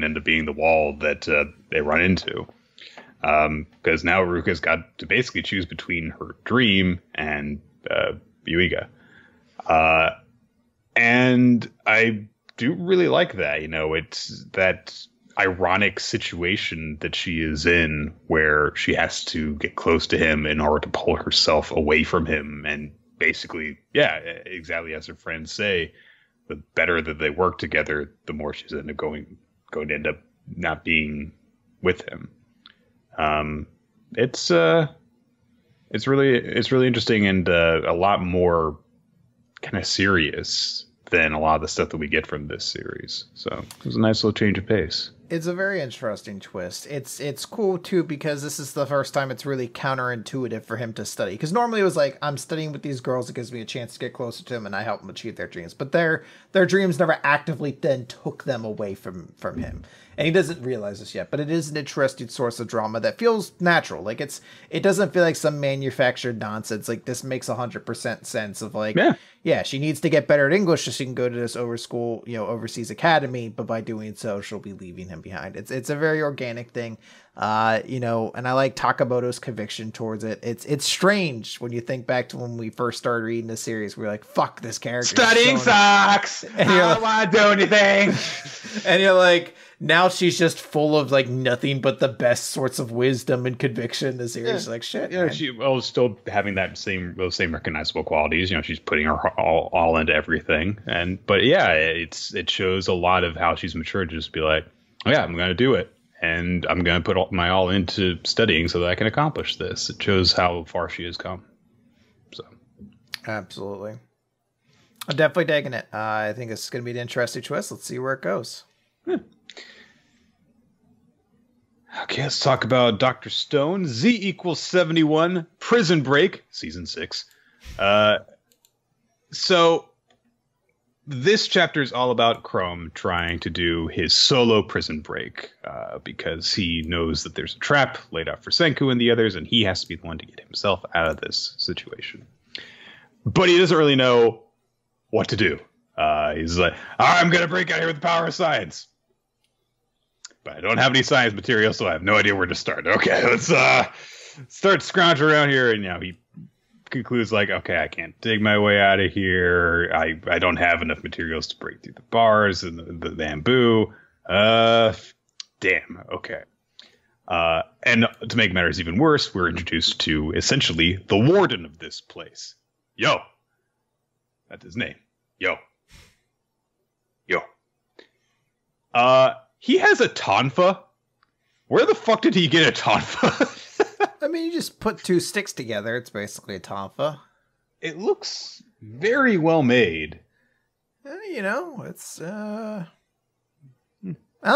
end up being the wall that they run into. Because now Aruka's got to basically choose between her dream and Yuiga. And I do really like that. It's that ironic situation that she is in, where she has to get close to him in order to pull herself away from him. And basically, yeah, exactly as her friends say, the better that they work together, the more she's going to end up not being with him. It's really interesting, and a lot more kind of serious than a lot of the stuff that we get from this series. So it was a nice little change of pace. It's a very interesting twist. It's cool too, because this is the first time it's really counterintuitive for him to study. Because normally it was like, I'm studying with these girls, it gives me a chance to get closer to them and I help them achieve their dreams. But their dreams never actively then took them away from him. And he doesn't realize this yet, but it is an interesting source of drama that feels natural. Like it doesn't feel like some manufactured nonsense. Like, this makes 100% sense of like, yeah, she needs to get better at English so she can go to this overseas academy, but by doing so, she'll be leaving him behind. It's a very organic thing, and I like Takamoto's conviction towards it. It's strange when you think back to when we first started reading the series. We were like, fuck this character. Studying sucks. And I don't want to do anything. And you're like, now she's just full of like nothing but the best sorts of wisdom and conviction. The series, like, shit. Yeah, she still having those same recognizable qualities. She's putting her all into everything. But yeah, it shows a lot of how she's matured to just be like, oh yeah, I'm going to do it, and I'm going to put my all into studying so that I can accomplish this. It shows how far she has come. So, absolutely, I'm definitely digging it. I think it's going to be an interesting twist. Let's see where it goes. Okay, let's talk about Dr. Stone. Z = 71, Prison Break, Season 6. So, this chapter is all about Chrome trying to do his solo prison break, because he knows that there's a trap laid out for Senku and the others, and he has to be the one to get himself out of this situation. But he doesn't really know what to do. He's like, all right, I'm going to break out here with the power of science. But I don't have any science material, so I have no idea where to start. Okay, let's start scrounging around here. And he concludes like, okay, I can't dig my way out of here. I don't have enough materials to break through the bars and the bamboo. Damn. Okay. And to make matters even worse, we're introduced to essentially the warden of this place. Yo. That's his name. Yo. He has a tonfa. Where the fuck did he get a tonfa? I mean, you just put two sticks together. It's basically a tonfa. It looks very well made. It's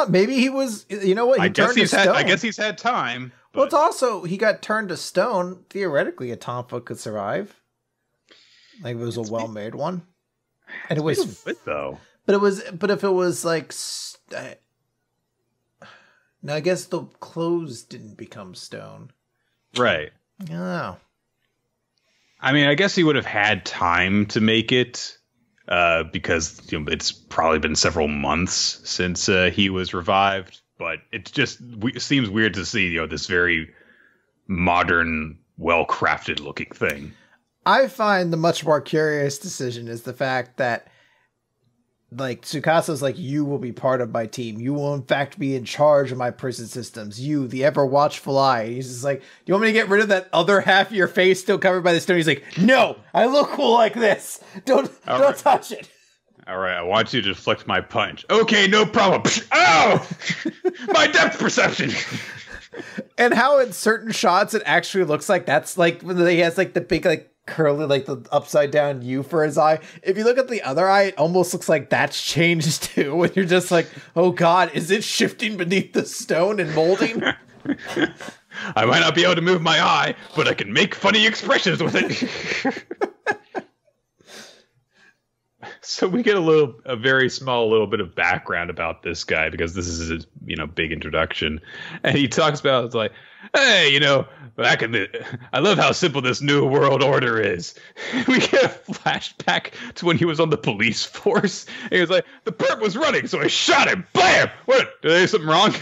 maybe he was. You know what? I guess he's had time. But... Well, it's also he got turned to stone. Theoretically, a tonfa could survive. Like, if it was a well-made one, and it was good though. But if it was like. No, I guess the clothes didn't become stone. Right. Oh. I mean, I guess he would have had time to make it, because it's probably been several months since he was revived. But it just seems weird to see this very modern, well-crafted looking thing. I find the much more curious decision is the fact that, like, Tsukasa's like, you will be part of my team. You will, in fact, be in charge of my prison systems. You, the ever-watchful eye. He's just like, do you want me to get rid of that other half of your face still covered by the stone? He's like, no, I look cool like this. Don't touch it. All right, I want you to deflect my punch. Okay, no problem. Oh! My depth perception! And how in certain shots it actually looks like that's, like, when he has, like, the big, like, curly, like the upside down U for his eye. If you look at the other eye, it almost looks like that's changed too. When you're just like, oh god, is it shifting beneath the stone and molding? I might not be able to move my eye, but I can make funny expressions with it. So we get a very small little bit of background about this guy because this is his, big introduction, and he talks about, it's like, hey, back I love how simple this new world order is. We get a flashback to when he was on the police force. And he was like, the perp was running, so I shot him. Bam! What? Did I do something wrong?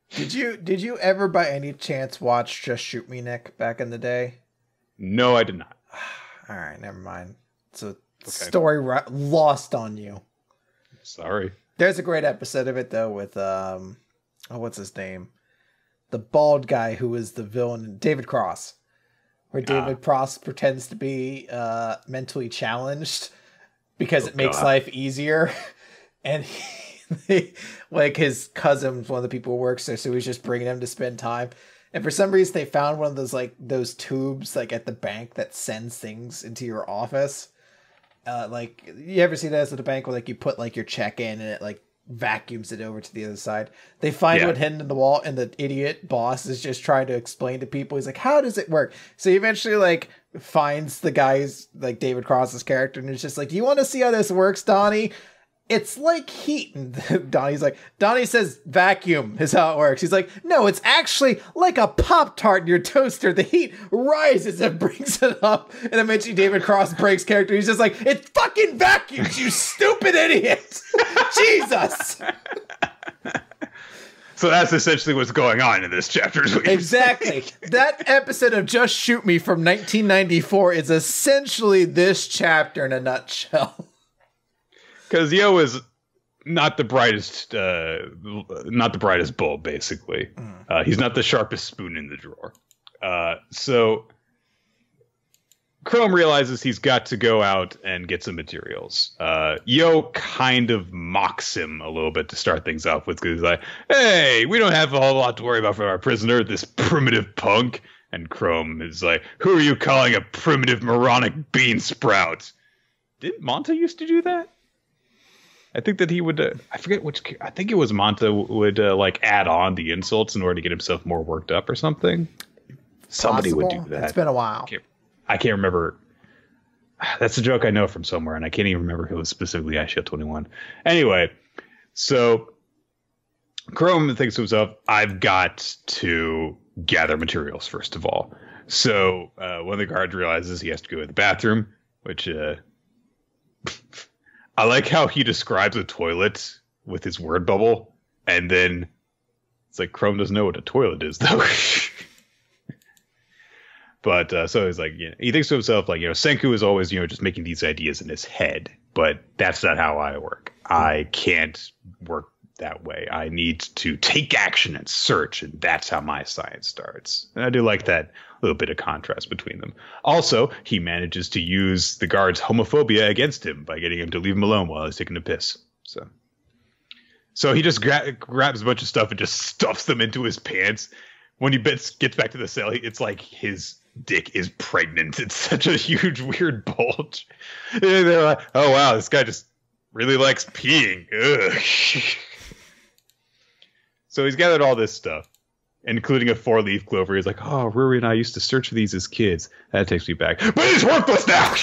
Did you ever by any chance watch Just Shoot Me, Nick, back in the day? No, I did not. All right, never mind. So story lost on you. Sorry. There's a great episode of it though with what's his name? The bald guy who is the villain, David Cross, where David Cross pretends to be mentally challenged because it makes life easier, and like his cousin's one of the people who works there, so he's just bringing him to spend time. And for some reason, they found one of those tubes like at the bank that sends things into your office. Like, you ever see that at the bank where like you put like your check in and it like vacuums it over to the other side? They find one hidden in the wall, and the idiot boss is just trying to explain to people. He's like, how does it work? So he eventually like finds the guy's, like, David Cross's character, and it's just like, do you want to see how this works, Donnie? It's like heat. And Donnie's like, Donnie says vacuum is how it works. He's like, no, it's actually like a Pop-Tart in your toaster. The heat rises and brings it up. And eventually David Cross breaks character. He's just like, it fucking vacuums, you stupid idiot. Jesus. So that's essentially what's going on in this chapter. Exactly. That episode of Just Shoot Me from 1994 is essentially this chapter in a nutshell. Because Yo is not the brightest bulb, basically. He's not the sharpest spoon in the drawer. So Chrome realizes he's got to go out and get some materials. Yo kind of mocks him a little bit to start things off with, because he's like, hey, we don't have a whole lot to worry about for our prisoner, this primitive punk. And Chrome is like, who are you calling a primitive moronic bean sprout? Did Manta used to do that? I think that he would, I forget which, I think it was Manta would like add on the insults in order to get himself more worked up or something. Somebody would do that. It's been a while. I can't remember. That's a joke I know from somewhere, and I can't even remember who it was specifically. I Shield 21. Anyway, so Chrome thinks to himself, I've got to gather materials first of all. So one of the guards realizes he has to go to the bathroom, which I like how he describes a toilet with his word bubble, and then it's like Chrome doesn't know what a toilet is, though. But so he's like, he thinks to himself, like, Senku is always, just making these ideas in his head, but that's not how I work. I can't work that way. I need to take action and search, and that's how my science starts. And I do like that little bit of contrast between them. Also, he manages to use the guard's homophobia against him by getting him to leave him alone while he's taking a piss. So he just grabs a bunch of stuff and just stuffs them into his pants. When he gets back to the cell, it's like his dick is pregnant. It's such a huge, weird bulge. And they're like, oh, wow, this guy just really likes peeing. Ugh. So he's gathered all this stuff, including a 4-leaf clover. He's like, oh, Ruri and I used to search for these as kids. That takes me back. But he's worthless now!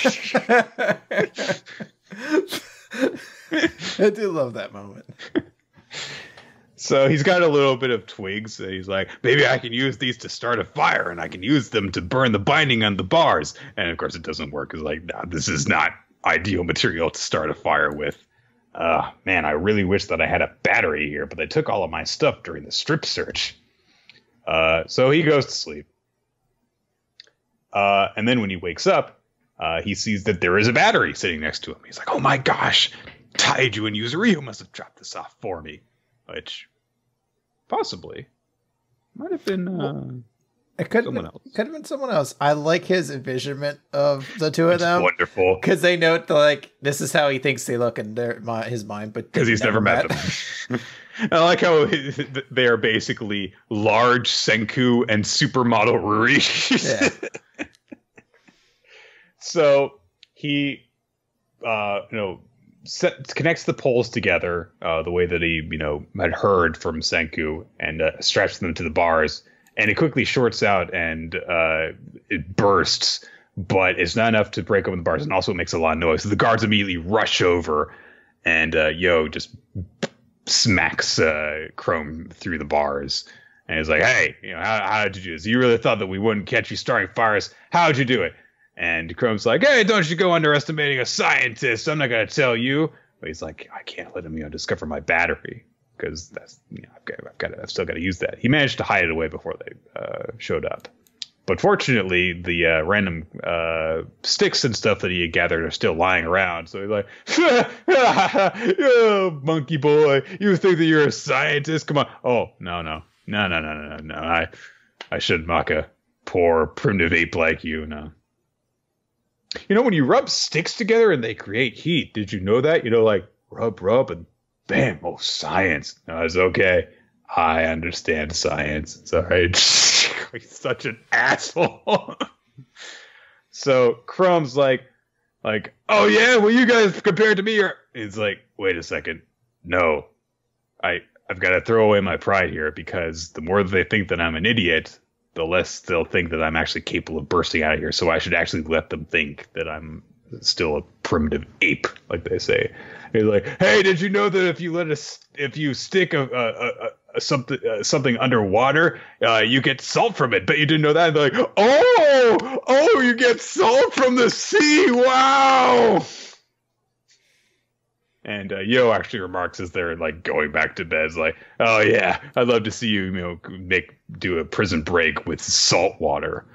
I do love that moment. So he's got a little bit of twigs. And he's like, maybe I can use these to start a fire, and I can use them to burn the binding on the bars. And, of course, it doesn't work. It's like, nah, this is not ideal material to start a fire with. Man, I really wish that I had a battery here, but they took all of my stuff during the strip search. So he goes to sleep. And then when he wakes up, he sees that there is a battery sitting next to him. He's like, oh my gosh, Taiju and Yuzuriyu must have dropped this off for me. Which, possibly, might have been it could have been someone else. I like his envisionment of the two of them. Wonderful. Because they note, like, this is how he thinks they look in his mind. But because he's never met them. I like how they are basically large Senku and supermodel Ruri. Yeah. So he, connects the poles together the way that he, had heard from Senku and straps them to the bars. And it quickly shorts out and it bursts, but it's not enough to break open the bars, and also it makes a lot of noise. So the guards immediately rush over, and Yo just smacks Chrome through the bars. And he's like, hey, how did you do this? You really thought that we wouldn't catch you starting fires? How'd you do it? And Chrome's like, hey, don't you go underestimating a scientist. I'm not going to tell you. But he's like, I can't let him, discover my battery. Because that's, I've still got to use that. He managed to hide it away before they showed up. But fortunately, the random sticks and stuff that he had gathered are still lying around. So he's like, oh, monkey boy, you think that you're a scientist? Come on. Oh, no. I shouldn't mock a poor primitive ape like you, no. When you rub sticks together and they create heat, did you know that? Like rub and bam, oh, science. No, it's okay. I understand science. It's all right. He's such an asshole. So Chrome's like, oh yeah, well you guys compared to me are. He's like, wait a second. No, I've got to throw away my pride here, because the more they think that I'm an idiot, the less they'll think that I'm actually capable of bursting out of here. So I should actually let them think that I'm still a primitive ape, like they say. He's like, hey, did you know that if you stick something underwater, you get salt from it? But you didn't know that. And they're like, oh, you get salt from the sea. Wow. And Yo actually remarks as they're like going back to bed, like, oh yeah, I'd love to see you, do a prison break with salt water.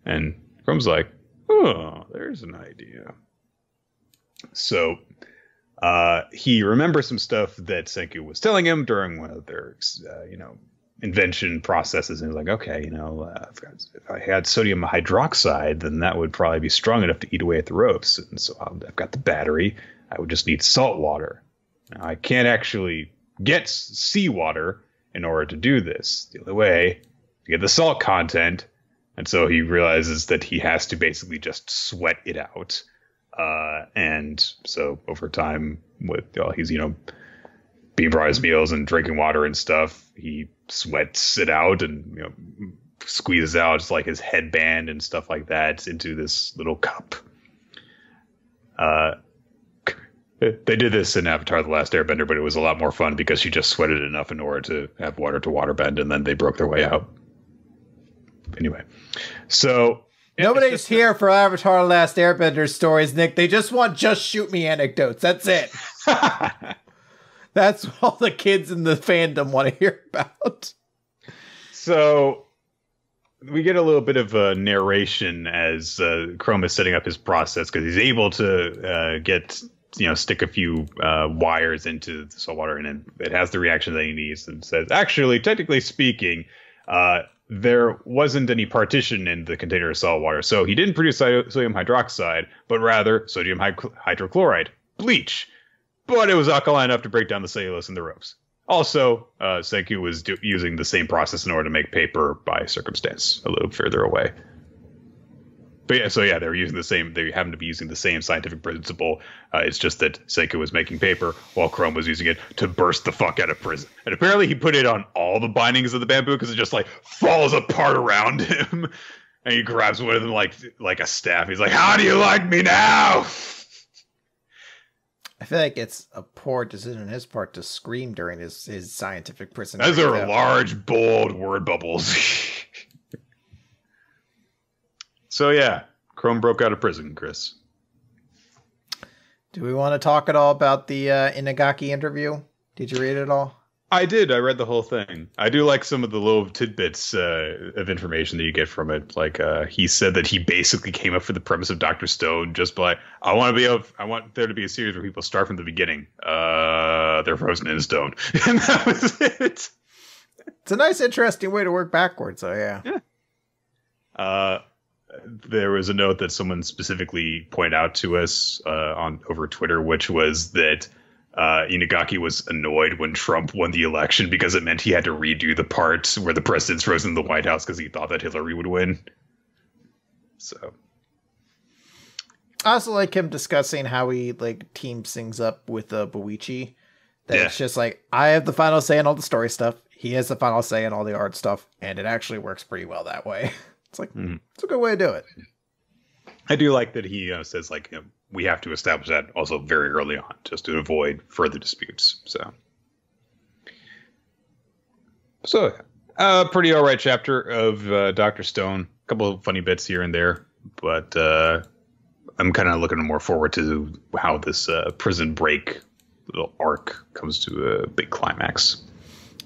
And Chrome's like, oh, there's an idea. So he remembers some stuff that Senku was telling him during one of their, invention processes. And he's like, okay, if I had sodium hydroxide, then that would probably be strong enough to eat away at the ropes. And so I've got the battery. I would just need salt water. Now, I can't actually get seawater in order to do this. The only way to get the salt content. And so he realizes that he has to basically just sweat it out. And so over time, with he's being brought his meals and drinking water and stuff, he sweats it out and squeezes out just like his headband and stuff like that into this little cup. They did this in Avatar: The Last Airbender, but it was a lot more fun because she just sweated enough in order to have water to waterbend, and then they broke their way out. Anyway, so nobody's here for Avatar: The Last Airbender stories, Nick. They just want just shoot me anecdotes. That's it. That's all the kids in the fandom want to hear about. So we get a little bit of a narration as Chrome is setting up his process, because he's able to stick a few wires into the salt water, and it has the reaction that he needs, and says, actually, technically speaking, there wasn't any partition in the container of salt water. So he didn't produce sodium hydroxide, but rather sodium hydrochloride, bleach. But it was alkaline enough to break down the cellulose in the ropes. Also, Senku was using the same process in order to make paper by circumstance a little further away. But yeah, they were using the same. They happened to be using the same scientific principle. It's just that Senku was making paper while Chrome was using it to burst the fuck out of prison. And apparently, he put it on all the bindings of the bamboo because it just like falls apart around him. And he grabs one of them like a staff. He's like, "How do you like me now?" I feel like it's a poor decision on his part to scream during his scientific prison. Those are large, bold word bubbles. So yeah, Chrome broke out of prison, Chris. Do we want to talk at all about the Inagaki interview? Did you read it all? I did. I read the whole thing. I do like some of the little tidbits of information that you get from it. Like he said that he basically came up with the premise of Dr. Stone just by I want there to be a series where people start from the beginning. They're frozen in stone, and that was it. It's a nice, interesting way to work backwards. So yeah. There was a note that someone specifically pointed out to us over Twitter, which was that. Inagaki was annoyed when Trump won the election because it meant he had to redo the part where the president's frozen in the White House because he thought that Hillary would win. So, I also like him discussing how he like teams things up with Boichi. That it's just like I have the final say on all the story stuff. He has the final say on all the art stuff, and it actually works pretty well that way. It's like it's a good way to do it. I do like that he says like. We have to establish that also very early on just to avoid further disputes. So pretty all right chapter of Dr. Stone. A couple of funny bits here and there, but I'm kind of looking more forward to how this prison break little arc comes to a big climax.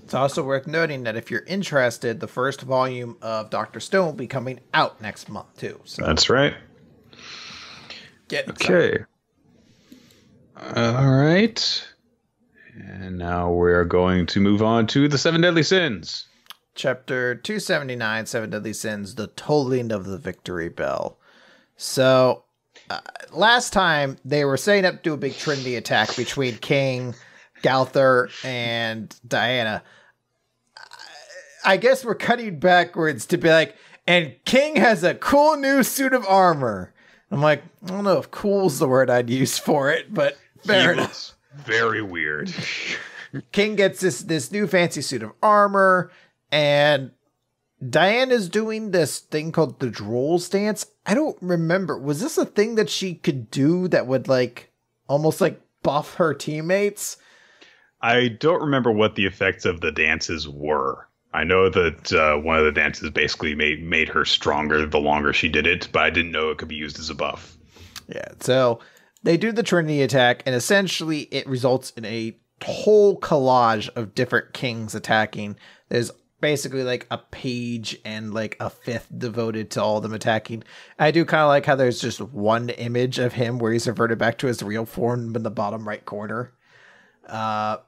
It's also worth noting that if you're interested, the first volume of Dr. Stone will be coming out next month too. So. That's right. Okay. All right. And now we're going to move on to the Seven Deadly Sins. Chapter 279, Seven Deadly Sins, the tolling of the victory bell. So, last time they were setting up to do a big Trinity attack between King, Gowther, and Diana. I guess we're cutting backwards to be like, and King has a cool new suit of armor. I'm like, I don't know if cool's the word I'd use for it, but fair enough. Very weird. King gets this new fancy suit of armor, and Diana's doing this thing called the Droll's Dance. I don't remember. Was this a thing that she could do that would like almost like buff her teammates? I don't remember what the effects of the dances were. I know that one of the dances basically made her stronger the longer she did it, but I didn't know it could be used as a buff. Yeah, so they do the Trinity attack, and essentially it results in a whole collage of different kings attacking. There's basically like a page and like a fifth devoted to all of them attacking. I do kind of like how there's just one image of him where he's reverted back to his real form in the bottom right corner. But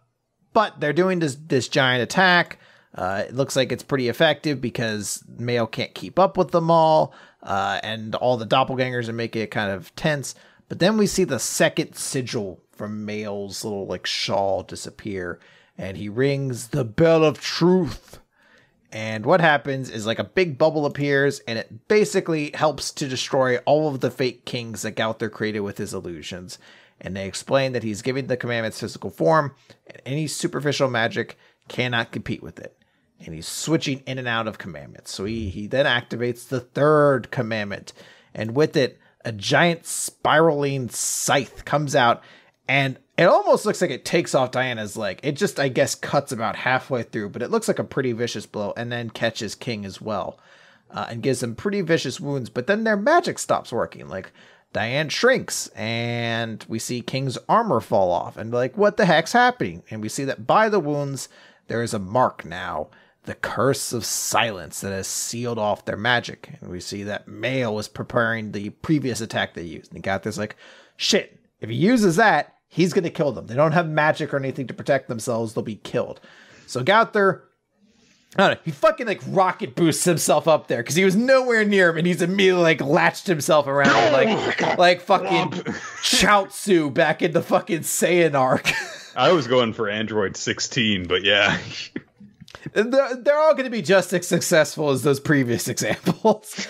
they're doing this giant attack. It looks like it's pretty effective because Mail can't keep up with them all, and all the doppelgangers are making it kind of tense. But then we see the second sigil from Mail's little like shawl disappear, and he rings the bell of truth. And what happens is like a big bubble appears, and it basically helps to destroy all of the fake kings that Gowther created with his illusions. And they explain that he's giving the commandments physical form, and any superficial magic cannot compete with it. And he's switching in and out of commandments. So he then activates the third commandment. And with it, a giant spiraling scythe comes out. And it almost looks like it takes off Diana's leg. It just, I guess, cuts about halfway through. But it looks like a pretty vicious blow. And then catches King as well. And gives him pretty vicious wounds. But then their magic stops working. Like, Diane shrinks. And we see King's armor fall off. And like, what the heck's happening? And we see that by the wounds, there is a mark now. The curse of silence that has sealed off their magic. And we see that Mail was preparing the previous attack they used. And Gowther's like, shit, if he uses that, he's going to kill them. They don't have magic or anything to protect themselves. They'll be killed. So Gowther, I don't know, he fucking like rocket boosts himself up there because he was nowhere near him. And he's immediately like latched himself around like fucking Chaozu back in the fucking Saiyan arc. I was going for Android 16, but yeah. They're all going to be just as successful as those previous examples.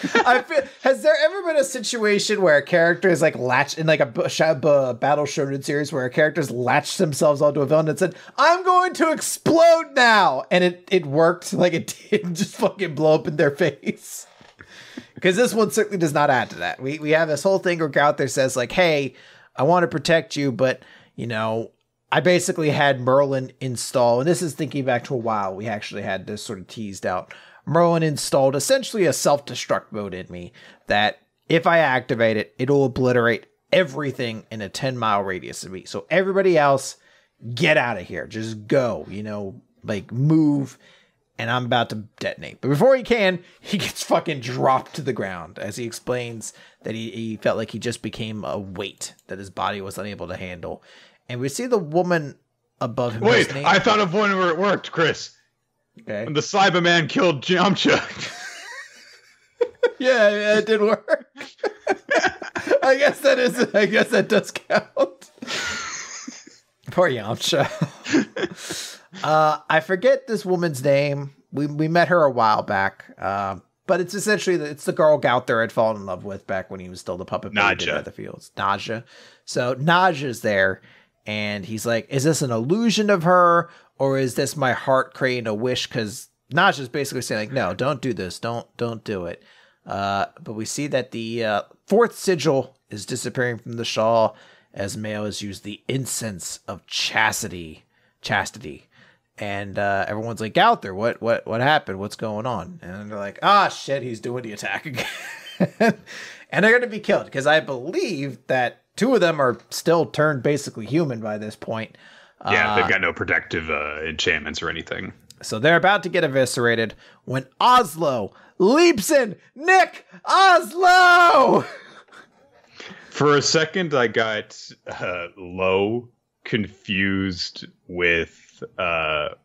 Has there ever been a situation where a character is like latched in like a battle shonen series where a character's latched themselves onto a villain and said, I'm going to explode now. And it worked. Like it didn't just fucking blow up in their face. Because this one certainly does not add to that. We have this whole thing where Gowther says like, hey, I want to protect you, but you know, I basically had Merlin install, and this is thinking back to a while we actually had this sort of teased out. Merlin installed essentially a self-destruct mode in me that if I activate it, it'll obliterate everything in a 10-mile radius of me. So everybody else, get out of here. Just go, you know, like move, and I'm about to detonate. But before he can, he gets fucking dropped to the ground as he explains that he felt like he just became a weight that his body was unable to handle. And we see the woman above him. Wait, I thought of one where it worked, Chris. Okay. When the Cyberman killed Yamcha. Yeah, it did work. I guess that does count. Poor Yamcha. I forget this woman's name. We met her a while back. But it's essentially it's the girl Gauther had fallen in love with back when he was still the puppet baby in the fields. Naja. So Naja's there, and he's like, "Is this an illusion of her, or is this my heart creating a wish?" Because Naja's basically saying, like, "No, don't do this. Don't do it." But we see that the fourth sigil is disappearing from the shawl as Mayo has used the incense of chastity. And everyone's like, Gauther, what happened? What's going on? And they're like, shit, he's doing the attack again. And they're going to be killed because I believe that two of them are still turned basically human by this point. Yeah, they've got no protective enchantments or anything. So they're about to get eviscerated when Oslo leaps in. Nick, Oslo! For a second, I got low confused with Helbram,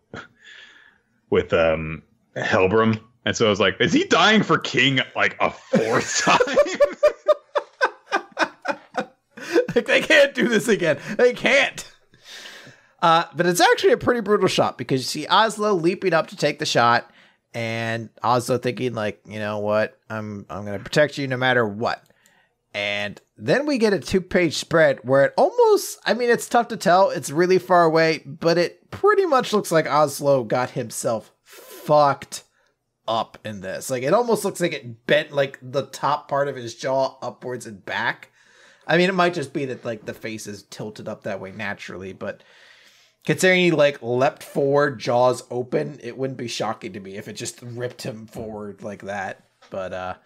and so I was like, is he dying for King like a fourth time? Like, they can't do this again. They can't. But it's actually a pretty brutal shot because you see Oslo leaping up to take the shot, and Oslo thinking like, you know what, I'm gonna protect you no matter what. And then we get a 2-page spread where it almost, I mean, it's tough to tell. It's really far away, but it pretty much looks like Oslo got himself fucked up in this. Like, it almost looks like it bent like the top part of his jaw upwards and back. I mean, it might just be that like the face is tilted up that way naturally, but considering he like leapt forward, jaws open, it wouldn't be shocking to me if it just ripped him forward like that. But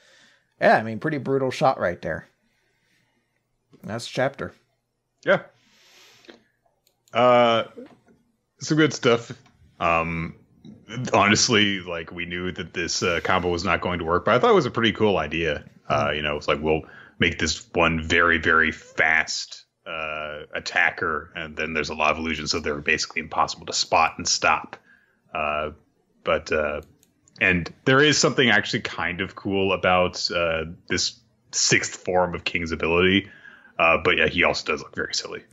yeah, I mean, pretty brutal shot right there. That's the chapter. Yeah. Some good stuff. Honestly, like, we knew that this combo was not going to work, but I thought it was a pretty cool idea. It's like, we'll make this one very, very fast attacker, and then there's a lot of illusions, so they're basically impossible to spot and stop. And there is something actually kind of cool about this sixth form of King's ability. But yeah, he also does look very silly.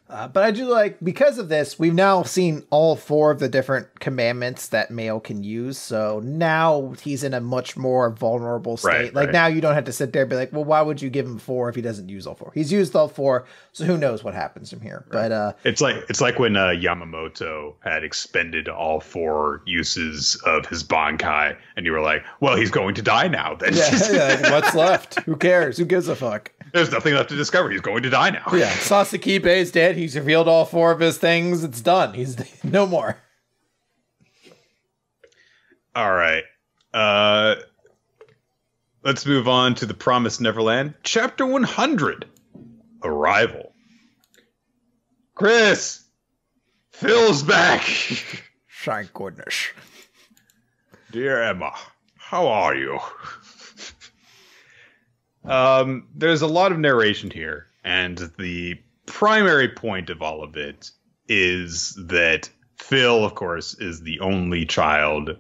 But I do like, because of this, we've now seen all 4 of the different commandments that Mayo can use. So now he's in a much more vulnerable state. Now you don't have to sit there and be like, well, why would you give him 4 if he doesn't use all 4? He's used all 4, so who knows what happens from here. Right. But it's like when Yamamoto had expended all 4 uses of his Bankai, and you were like, well, he's going to die now. Then like, what's left? Who cares? Who gives a fuck? There's nothing left to discover. He's going to die now. Yeah, Sasaki is dead. He's revealed all 4 of his things. It's done. He's no more. All right. Let's move on to the Promised Neverland, Chapter 100, Arrival. Chris, Phil's back. Thank goodness. Dear Emma, how are you? There's a lot of narration here, and the primary point of all of it is that Phil, of course, is the only child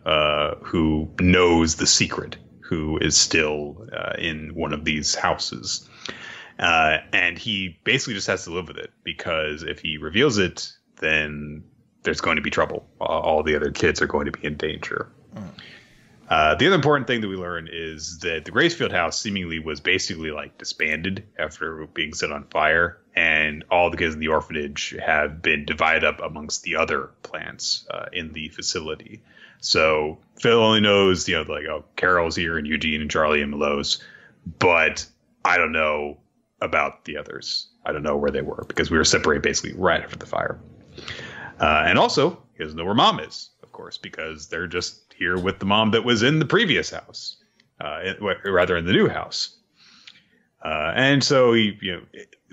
who knows the secret, who is still in one of these houses. And he basically just has to live with it, because if he reveals it, then there's going to be trouble. All the other kids are going to be in danger. The other important thing that we learn is that the Gracefield house seemingly was basically like disbanded after being set on fire, and all the kids in the orphanage have been divided up amongst the other plants in the facility. So Phil only knows, Carol's here and Eugene and Charlie and Melos, but I don't know about the others. I don't know where they were, because we were separated basically right after the fire. And also, he doesn't know where Mom is, of course, because they're just here with the mom that was in the previous house, rather in the new house. And so he,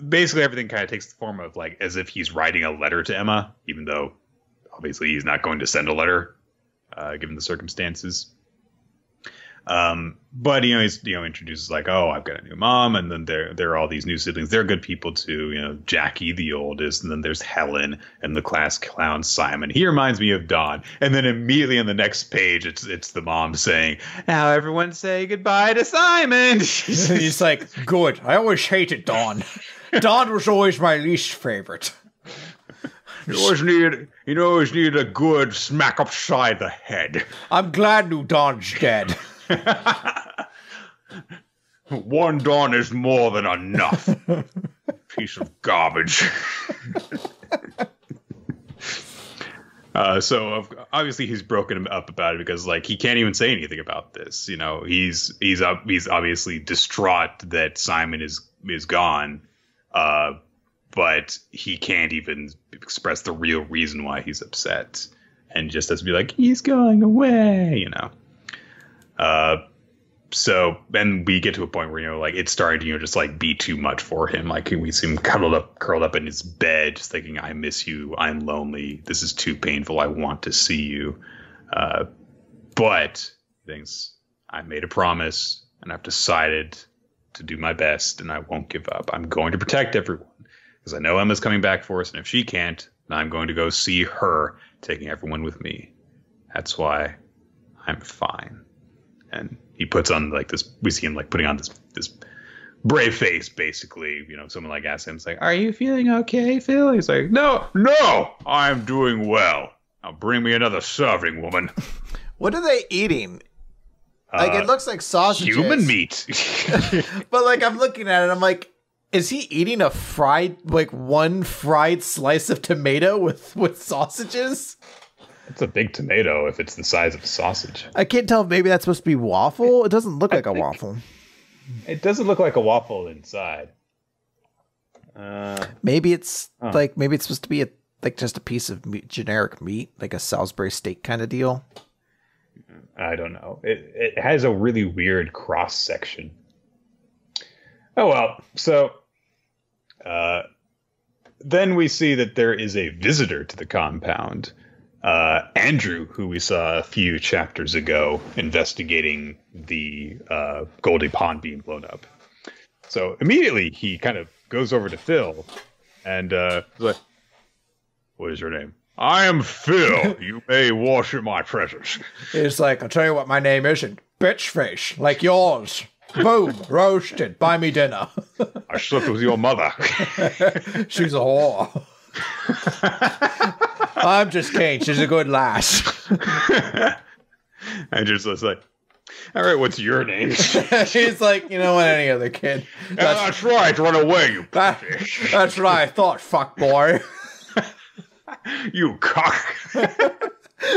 basically everything kind of takes the form of like as if he's writing a letter to Emma, even though obviously he's not going to send a letter, given the circumstances. But he's introduces like, oh, I've got a new mom, and then there are all these new siblings. They're good people too. Jackie, the oldest, and then there's Helen and the class clown Simon. He reminds me of Don. And then immediately on the next page, it's the mom saying, "Now everyone say goodbye to Simon." He's like, good. I always hated Don. Don was always my least favorite. You always need a good smack upside the head. I'm glad new Don's dead. One Don is more than enough. Piece of garbage. So obviously he's broken up about it because like he can't even say anything about this. He's obviously distraught that Simon is gone. But he can't even express the real reason why he's upset, and just has to be like, he's going away, So then we get to a point where, like, it's starting to, just like be too much for him. Like we see him curled up in his bed, just thinking, I miss you. I'm lonely. This is too painful. I want to see you. But he thinks, I made a promise and I've decided to do my best and I won't give up. I'm going to protect everyone. Because I know Emma's coming back for us, and if she can't, then I'm going to go see her, taking everyone with me. That's why I'm fine. And he puts on like this. We see him like putting on this brave face, basically. Someone like asks him, it's like, "Are you feeling okay, Phil?" He's like, "No, I'm doing well. Now bring me another serving, woman." What are they eating? Like it looks like sausages. Human meat. But like I'm looking at it, I'm like, is he eating one fried slice of tomato with sausages? It's a big tomato if it's the size of a sausage. I can't tell if maybe that's supposed to be waffle. It doesn't look like a waffle. It doesn't look like a waffle inside. Maybe it's maybe it's supposed to be just a piece of generic meat, like a Salisbury steak kind of deal. I don't know. It has a really weird cross section. Oh, well, so then we see that there is a visitor to the compound, Andrew, who we saw a few chapters ago investigating the Goldie Pond being blown up. So immediately he kind of goes over to Phil and is like, "What is your name?" "I am Phil. You may worship my presence." He's like, "I'll tell you what my name isn't. Bitch face, like yours. Boom, roasted. Buy me dinner." "I slept with your mother." "She's a whore." "I'm just kidding. She's a good lass." And just was like, "All right, what's your name?" He's like, "You know what, any other kid." That's right. Run away, you bitch. That's what I thought, fuck boy. You cock.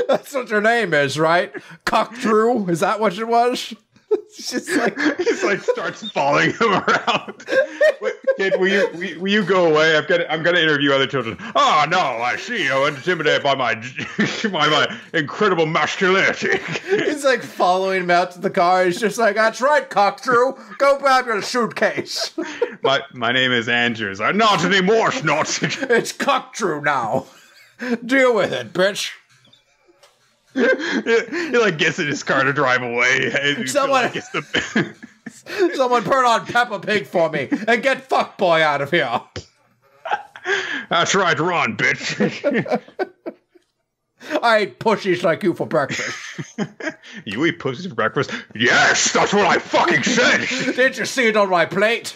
That's what your name is, right? Cock Drew? Is that what it was? It's just like he's like starts following him around. Wait, kid, will you go away? I'm gonna interview other children. "Oh no, I see you're intimidated by my incredible masculinity." He's like following him out to the car. He's just like, "That's right, Cock Drew. Go grab your suitcase." My name is Andrews. I'm not anymore, snot. It's Cock Drew now. Deal with it, bitch. He like gets in his car to drive away. Someone put on Peppa Pig for me and get fuckboy out of here. That's right, run, bitch. I eat pushies like you for breakfast. You eat pussies for breakfast? Yes, that's what I fucking said. Did you see it on my plate?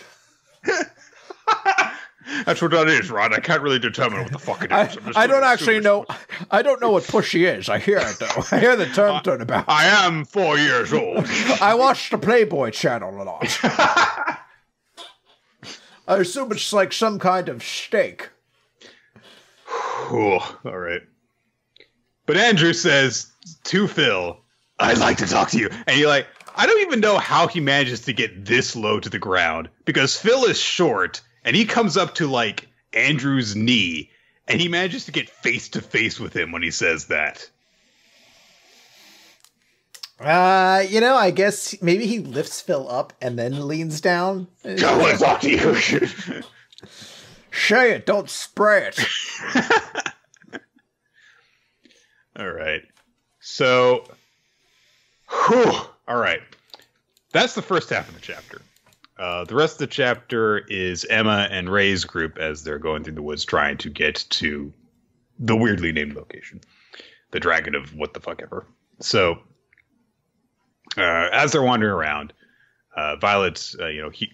That's what that is, right? I can't really determine what the fuck it is. I don't actually know. I don't know what pushy is. I hear it, though. I hear the term turn about. I am 4 years old. I watch the Playboy channel a lot. I assume it's like some kind of steak. All right. But Andrew says to Phil, "I'd like to talk to you." And you're like, I don't even know how he manages to get this low to the ground, because Phil is short and he comes up to like Andrew's knee and he manages to get face to face with him when he says that. I guess maybe he lifts Phil up and then leans down. I want to talk to you. Say it, don't spray it. All right. So, whew, all right. That's the first half of the chapter. The rest of the chapter is Emma and Ray's group as they're going through the woods trying to get to the weirdly named location. The Dragon of what the fuck ever. So, as they're wandering around, Violet,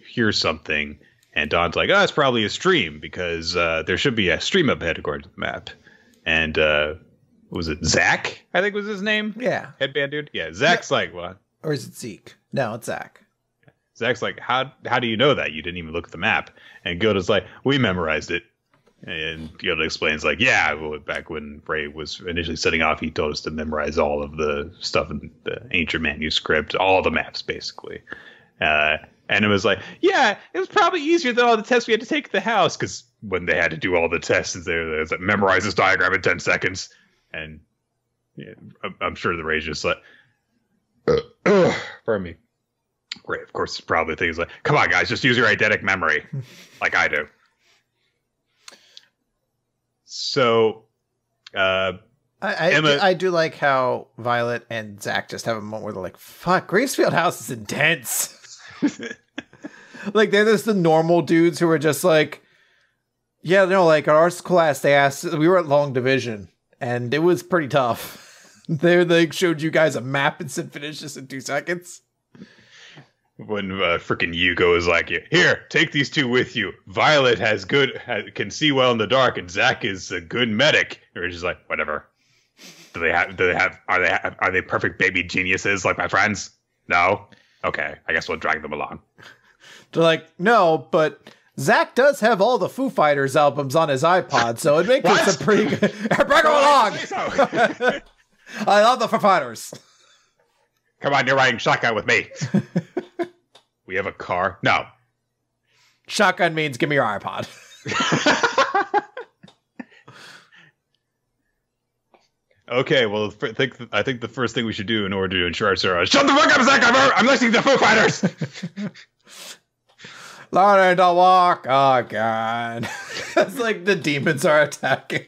hears something, and Dawn's like, "Oh, it's probably a stream because there should be a stream up ahead according to the map." And was it Zach? I think was his name. Yeah, headband dude. Yeah, Zach's like, "What?" Or is it Zeke? No, it's Zach. Zach's like, "How do you know that? You didn't even look at the map." And Gilda's like, "We memorized it." And Gilda explains, like, "Yeah, well, back when Ray was initially setting off, he told us to memorize all of the stuff in the ancient manuscript, all the maps, basically." And it was like, "Yeah, it was probably easier than all the tests we had to take at the house." Because when they had to do all the tests, there's like, memorize this diagram in 10 seconds. And yeah, I'm sure the Ray's just like, pardon me. Ray, of course, probably things like, "Come on, guys, just use your eidetic memory like I do." So, I do like how Violet and Zach just have a moment where they're like, "Fuck, Gracefield House is intense." Like they're just the normal dudes who are just like, "Yeah, no, like our class, they asked, we were at long division and it was pretty tough." They like showed you guys a map and said finish this in 2 seconds. When freaking Yugo is like, "Here, take these two with you. Violet can see well in the dark, and Zach is a good medic." Or just like, whatever. Are they perfect baby geniuses like my friends? No. Okay, I guess we'll drag them along. They're like, "No, but Zach does have all the Foo Fighters albums on his iPod, so it makes it a pretty good." Bring them along. So. I love the Foo Fighters. Come on, you're riding shotgun with me. We have a car. No. Shotgun means give me your iPod. Okay, well, I think the first thing we should do in order to ensure our survival. Shut the fuck up, Zach! I'm listening to Foo Fighters. Learning to walk again. It's like the demons are attacking.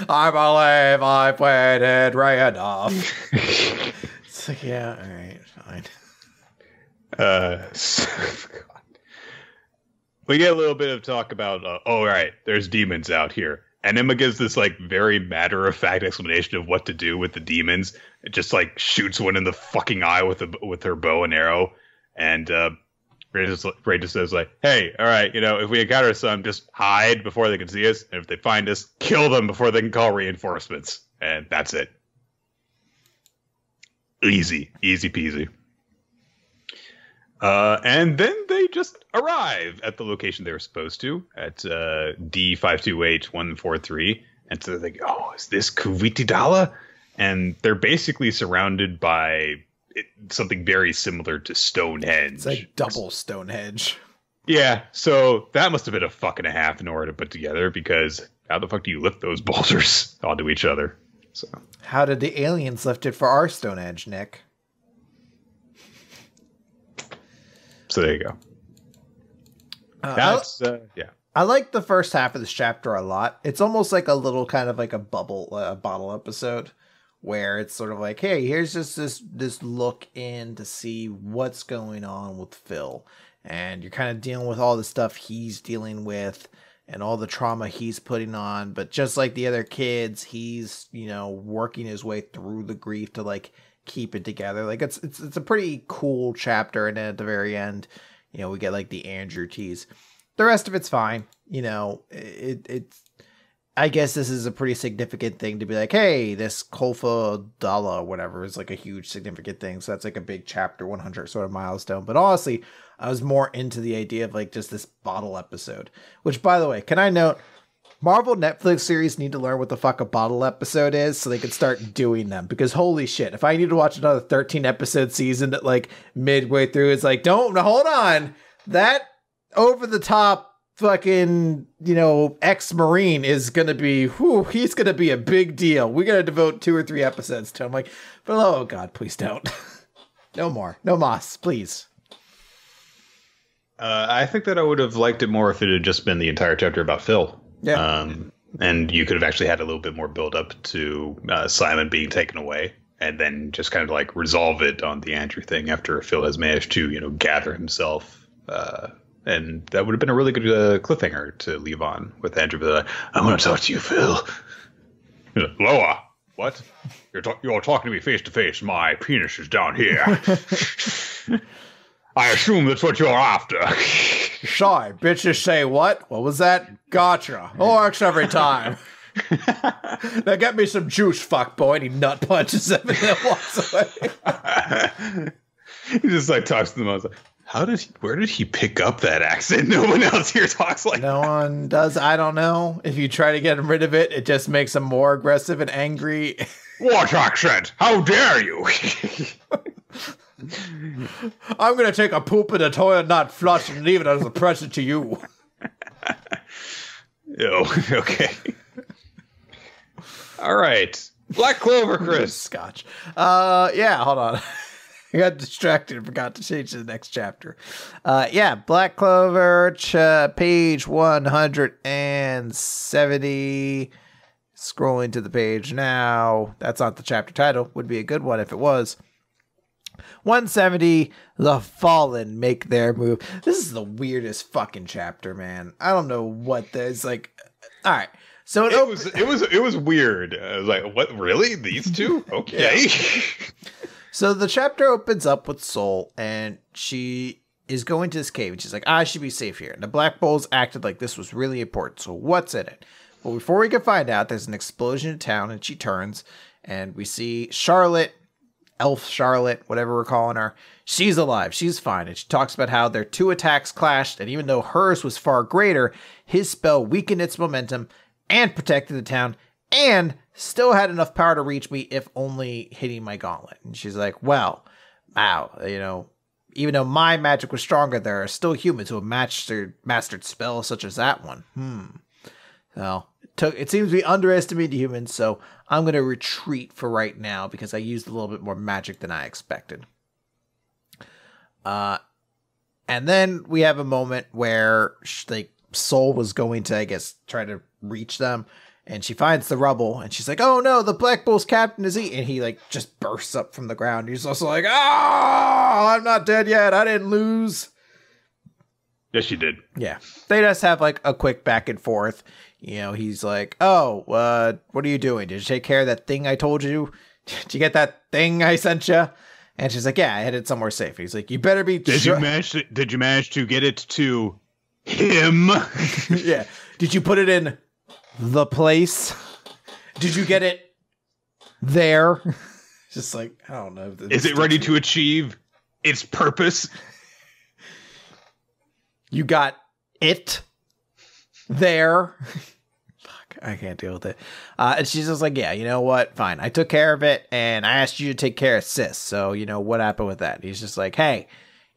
I believe I've waited right enough. It's like, yeah, all right, fine. We get a little bit of talk about, right, there's demons out here. And Emma gives this like very matter-of-fact explanation of what to do with the demons. It just like shoots one in the fucking eye with her bow and arrow. And Ray just says like, "Hey, all right, if we encounter some, just hide before they can see us. And if they find us, kill them before they can call reinforcements." And that's it. Easy peasy. And then they just arrive at the location they were supposed to, at D528-143. And so they go, "Oh, is this Kuvitidala?" And they're basically surrounded by something very similar to Stonehenge. It's like double Stonehenge. Yeah, so that must have been a fuck and a half in order to put together, because how the fuck do you lift those boulders onto each other? So how did the aliens lift it for our Stonehenge, Nick? So there you go. Yeah. I like the first half of this chapter a lot. It's almost like a little kind of like a bottle episode, where it's sort of like, hey, here's just this look in to see what's going on with Phil. And you're kind of dealing with all the stuff he's dealing with and all the trauma he's putting on. But just like the other kids, he's, working his way through the grief to like keep it together. Like it's a pretty cool chapter. And then at the very end, we get like the Andrew tease. The rest of it's fine. It's I guess this is a pretty significant thing to be like, hey, this Kolfa Dala or whatever is like a huge significant thing. So that's like a big chapter 100 sort of milestone. But honestly, I was more into the idea of like just this bottle episode, which, by the way, can I note, Marvel Netflix series need to learn what the fuck a bottle episode is so they can start doing them, because holy shit, if I need to watch another 13 episode season that like midway through, it's like, hold on, that over the top fucking, ex-Marine is going to be, he's going to be a big deal. We got to devote 2 or 3 episodes to him. Like, but oh God, please don't. No more. No Moss, please. I think that I would have liked it more if it had just been the entire chapter about Phil. Yeah. And you could have actually had a little bit more build up to Simon being taken away, and then just kind of like resolve it on the Andrew thing after Phil has managed to, gather himself. And that would have been a really good cliffhanger to leave on with Andrew. I'm going to talk to you, Phil. He's like, Loa, what? You're talking to me face to face. My penis is down here. I assume that's what you're after. Sorry, bitches say what? What was that? Gotcha. Works every time. Now get me some juice, fuckboy. And he nut punches him and then walks away. He just like talks to them. I was like, where did he pick up that accent? No one else here talks like no that. one does. I don't know. If you try to get rid of it, it just makes him more aggressive and angry. What accent? How dare you? I'm going to take a poop in the toilet, not flush, and leave it as a present to you. Oh, okay. All right. Black Clover, Chris. Scotch. Yeah, hold on. I got distracted and forgot to change to the next chapter. Black Clover, page 170. Scrolling to the page now. That's not the chapter title. Would be a good one if it was. 170, the Fallen make their move. This is the weirdest fucking chapter, man. I don't know what this like. All right, so it was weird. I was like, what? Really? These two? Okay. Yeah. So the chapter opens up with Soul, and she is going to this cave, and she's like, I should be safe here. And the Black Bulls acted like this was really important. So what's in it? Well, before we can find out, there's an explosion in town, and she turns, and we see Charlotte. Elf Charlotte, whatever we're calling her, she's alive. She's fine. And she talks about how their two attacks clashed, and even though hers was far greater, his spell weakened its momentum and protected the town and still had enough power to reach me if only hitting my gauntlet. And she's like, well, wow, even though my magic was stronger, there are still humans who have mastered spells such as that one. So it seems to be underestimated humans, so I'm going to retreat for right now because I used a little bit more magic than I expected. And then we have a moment where Soul was going to, I guess, try to reach them, and she finds the rubble, and she's like, oh no, the Black Bull's captain is eaten. And he just bursts up from the ground. He's also like, I'm not dead yet. I didn't lose. Yes, you did. Yeah. They just have a quick back and forth. He's like, oh, what are you doing? Did you take care of that thing I told you? Did you get that thing I sent you? And she's like, yeah, I headed somewhere safe. He's like, you better be. Did you manage to get it to him? Yeah. Did you put it in the place? Did you get it there? Just I don't know. Is it ready to achieve its purpose? You got it there. Fuck, I can't deal with it. And she's just like, yeah, you know what? Fine. I took care of it, and I asked you to take care of Sis. So, what happened with that? He's just like, hey,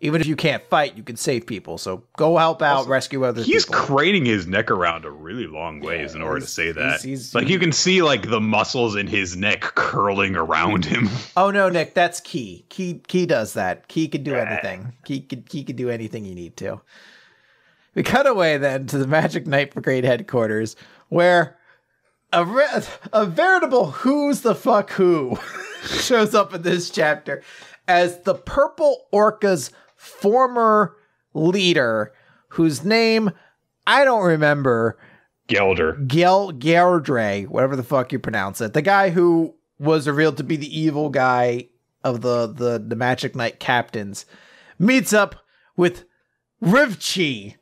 even if you can't fight, you can save people. So go help out, rescue other people. He's craning his neck around a really long ways in order to say that. You can see the muscles in his neck curling around him. Oh no, Nick, that's Key. Key does that. Key can do anything. Key can do anything you need to. We cut away then to the Magic Knight Brigade headquarters, where a veritable who's the fuck who shows up in this chapter as the Purple Orca's former leader, whose name I don't remember. Geldre, whatever the fuck you pronounce it. The guy who was revealed to be the evil guy of the Magic Knight captains meets up with Rivchi.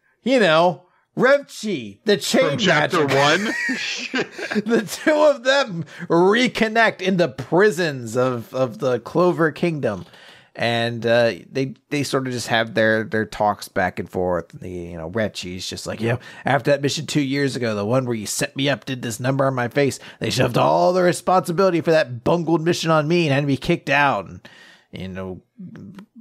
Revchi, the chain from chapter magic. 1. The two of them reconnect in the prisons of the Clover Kingdom. And they sort of just have their talks back and forth. Revchi's just like, after that mission 2 years ago, the one where you set me up, did this number on my face, they shoved all the responsibility for that bungled mission on me and had me kicked out. And,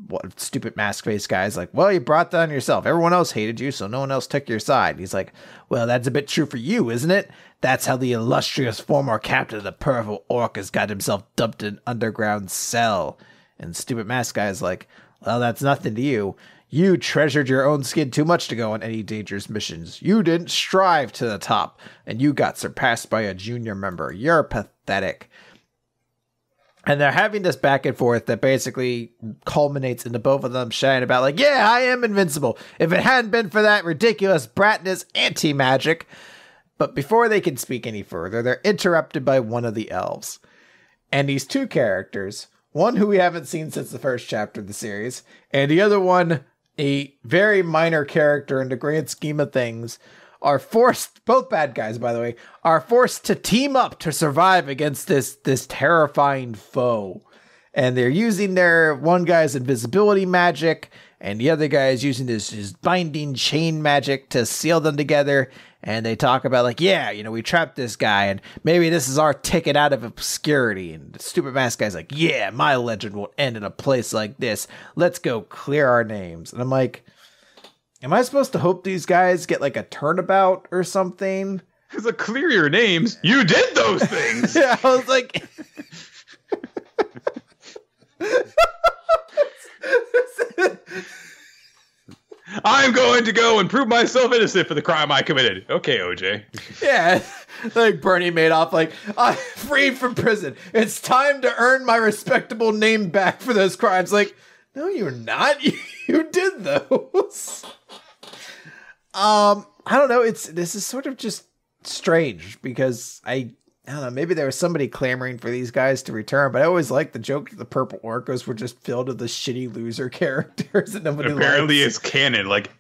what stupid mask face guy's like, well, you brought that on yourself. Everyone else hated you, so no one else took your side. He's like, well, that's a bit true for you, isn't it? That's how the illustrious former captain of the Purple Orcas got himself dumped in an underground cell. And stupid mask guy's like, well, that's nothing to you. You treasured your own skin too much to go on any dangerous missions. You didn't strive to the top, and you got surpassed by a junior member. You're pathetic. And they're having this back and forth that basically culminates into both of them shouting about, like, yeah, I am invincible. If it hadn't been for that ridiculous Bratness anti-magic. But before they can speak any further, they're interrupted by one of the elves. And these two characters, one who we haven't seen since the first chapter of the series, and the other one, a very minor character in the grand scheme of things, are forced, both bad guys, by the way, are forced to team up to survive against this terrifying foe. And they're using one guy's invisibility magic, and the other guy is using his binding chain magic to seal them together. And they talk about, like, yeah, we trapped this guy, and maybe this is our ticket out of obscurity. And the stupid mask guy's like, yeah, my legend will end in a place like this. Let's go clear our names. And I'm like, am I supposed to hope these guys get like a turnabout or something? Because clear your names. You did those things. Yeah, I was like... I'm going to go and prove myself innocent for the crime I committed. Okay, OJ. Yeah, like Bernie Madoff, like, I'm freed from prison. It's time to earn my respectable name back for those crimes. Like, no, you're not. You did those. I don't know. This is sort of just strange because I don't know, maybe there was somebody clamoring for these guys to return, but I always liked the joke that the purple orcas were just filled with the shitty loser characters that nobody apparently likes. It's canon. Like,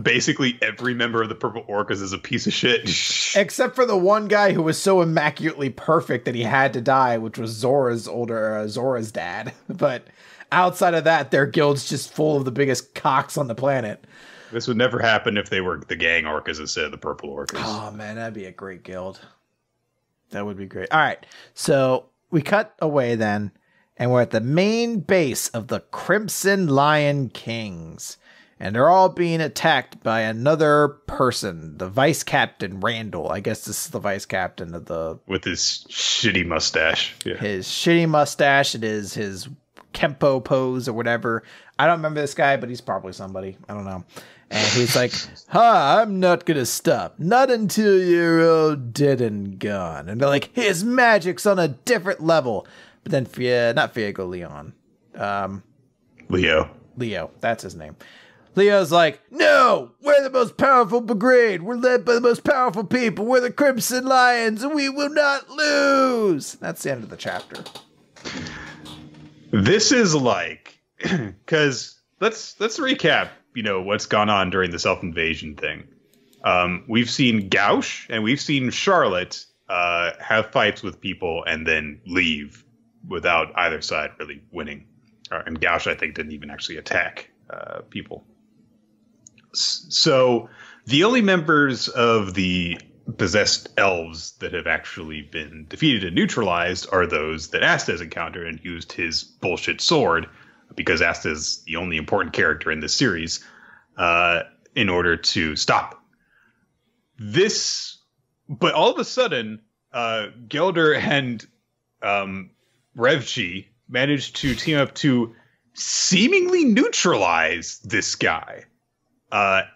basically every member of the purple orcas is a piece of shit. Except for the one guy who was so immaculately perfect that he had to die, which was Zora's dad. But outside of that, their guild's just full of the biggest cocks on the planet. This would never happen if they were the gang orcas instead of the purple orcas. Oh man, that'd be a great guild. That would be great. All right. So we cut away then, and we're at the main base of the Crimson Lion Kings. And they're all being attacked by another person, the Vice Captain Randall. I guess this is the Vice Captain of the... With his shitty mustache. Yeah. His shitty mustache. It is his Kempo pose or whatever. I don't remember this guy, but he's probably somebody. I don't know. And he's like, I'm not going to stop. Not until you're all dead and gone. And they're like, his magic's on a different level. But then, not Fiego, Leon. Leo, that's his name. Leo's like, no, we're the most powerful brigade. We're led by the most powerful people. We're the Crimson Lions, and we will not lose. That's the end of the chapter. This is like, because let's recap, what's gone on during the self-invasion thing. We've seen Gauche and we've seen Charlotte have fights with people and then leave without either side really winning. And Gauche, I think, didn't even actually attack people. So the only members of the possessed elves that have actually been defeated and neutralized are those that Asta's encountered and used his bullshit sword, because Asta's the only important character in this series, in order to stop this. But all of a sudden, Gelder and Revchi managed to team up to seemingly neutralize this guy.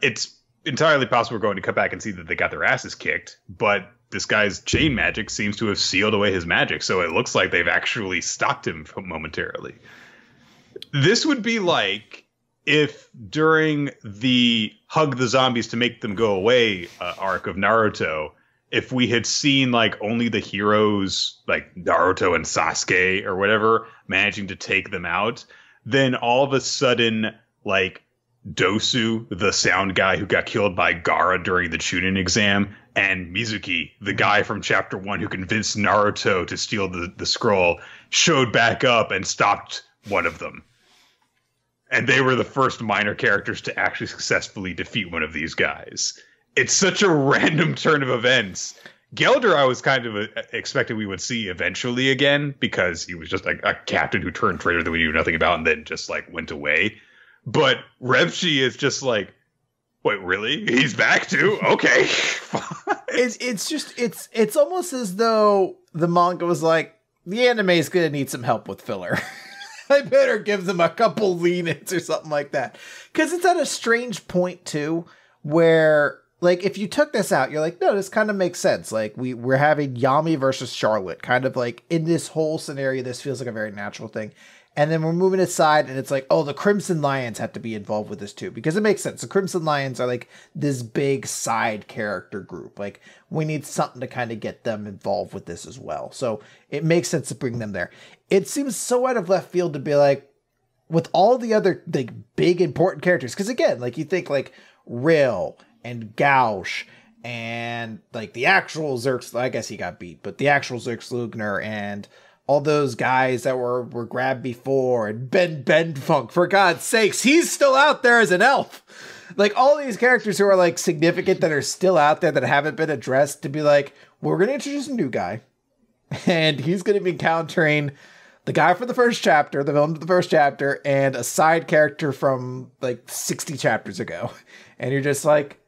It's entirely possible we're going to come back and see that they got their asses kicked, but this guy's chain magic seems to have sealed away his magic, so it looks like they've actually stopped him momentarily. This would be like if during the hug the zombies to make them go away arc of Naruto, if we had seen like only the heroes like Naruto and Sasuke or whatever managing to take them out, then all of a sudden like Dosu, the sound guy who got killed by Gaara during the Chunin exam, and Mizuki, the guy from chapter 1 who convinced Naruto to steal the scroll, showed back up and stopped one of them. And they were the first minor characters to actually successfully defeat one of these guys. It's such a random turn of events. Gelder, I was kind of expecting we would see eventually again, because he was just like a captain who turned traitor that we knew nothing about and then just like went away. But Revchi is just like, wait, really? He's back too? Okay. It's almost as though the manga was like, the anime is going to need some help with filler. I better give them a couple lean-ins or something like that. Because it's at a strange point, too, where, like, if you took this out, you're like, no, this kind of makes sense. Like, we're having Yami versus Charlotte. Kind of like, in this whole scenario, this feels like a very natural thing. And then we're moving aside, and it's like, oh, the Crimson Lions have to be involved with this too, because it makes sense. The Crimson Lions are like this big side character group. Like, we need something to kind of get them involved with this as well. So it makes sense to bring them there. It seems so out of left field to be like, with all the other like big important characters, because again, like you think like Rill and Gauche and like the actual Zerx, I guess he got beat, but the actual Zerx Lugner and all those guys that were grabbed before, and Ben Funk, for God's sakes, he's still out there as an elf. Like, all these characters who are, like, significant that are still out there that haven't been addressed, to be like, we're going to introduce a new guy, and he's going to be countering the guy from the first chapter, the villain of the first chapter, and a side character from, like, 60 chapters ago. And you're just like,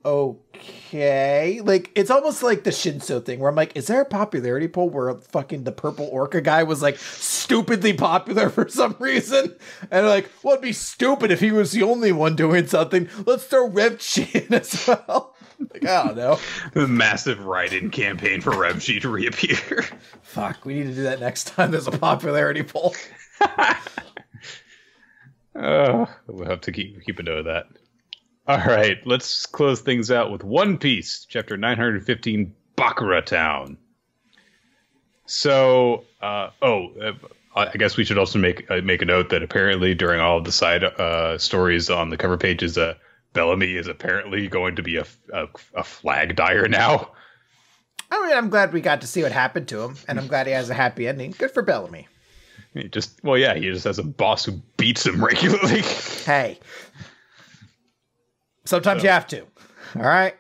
okay. Like, it's almost like the Shinso thing where I'm like, is there a popularity poll where fucking the purple orca guy was like stupidly popular for some reason? And like, well, it'd be stupid if he was the only one doing something. Let's throw Revchi in as well. Like, I don't know. The massive write-in campaign for Revchi to reappear. Fuck, we need to do that next time there's a popularity poll. We'll have to keep a note of that. All right, let's close things out with One Piece, chapter 915, Bakura Town. So, I guess we should also make a note that apparently during all of the side stories on the cover pages, Bellamy is apparently going to be a flag dyer now. I mean, I'm glad we got to see what happened to him, and I'm glad he has a happy ending. Good for Bellamy. He just has a boss who beats him regularly. Hey. Sometimes you have to. All right.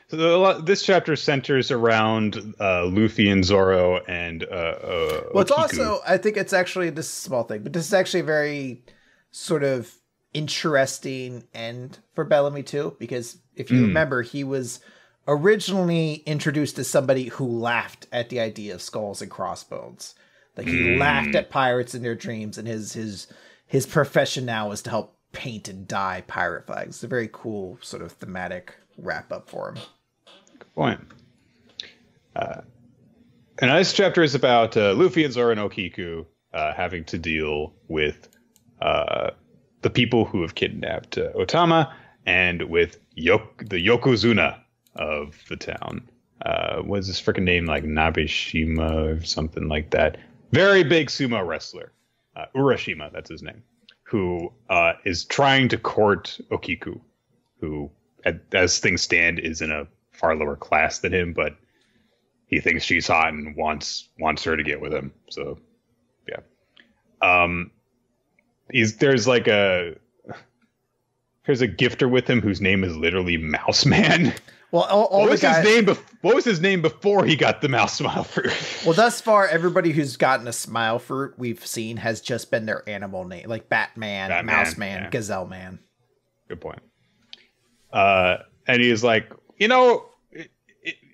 So this chapter centers around Luffy and Zoro and well, it's also, I think it's actually, this is a small thing, but this is actually a very sort of interesting end for Bellamy too, because if you remember, he was originally introduced as somebody who laughed at the idea of skulls and crossbones. Like, he laughed at pirates in their dreams, and his profession now is to help paint and dye pirate flags. It's a very cool sort of thematic wrap up for him. Good point. And this chapter is about Luffy and Zoro and Okiku having to deal with the people who have kidnapped Otama and with the Yokozuna of the town. What's his freaking name? Like Nabeshima or something like that. Very big sumo wrestler. Urashima, that's his name. Who is trying to court Okiku, who, as things stand, is in a far lower class than him, but he thinks she's hot and wants her to get with him. So, yeah. There's a gifter with him whose name is literally Mouse Man. Well, what was his name before he got the mouse smile fruit? Well, thus far, everybody who's gotten a smile fruit we've seen has just been their animal name, like Batman, Mouse Man, yeah. Gazelle Man. Good point. And he's like,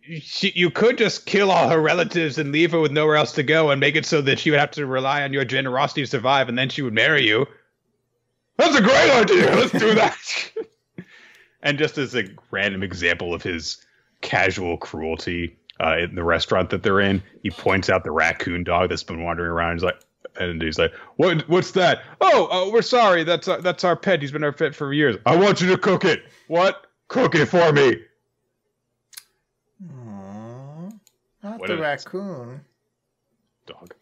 you could just kill all her relatives and leave her with nowhere else to go and make it so that she would have to rely on your generosity to survive, and then she would marry you. That's a great idea. Let's do that. And just as a random example of his casual cruelty in the restaurant that they're in, he points out the raccoon dog that's been wandering around. He's like, what's that? Oh, we're sorry. That's our pet. He's been our pet for years. I want you to cook it. What? Cook it for me. Aww, not the raccoon. Dog.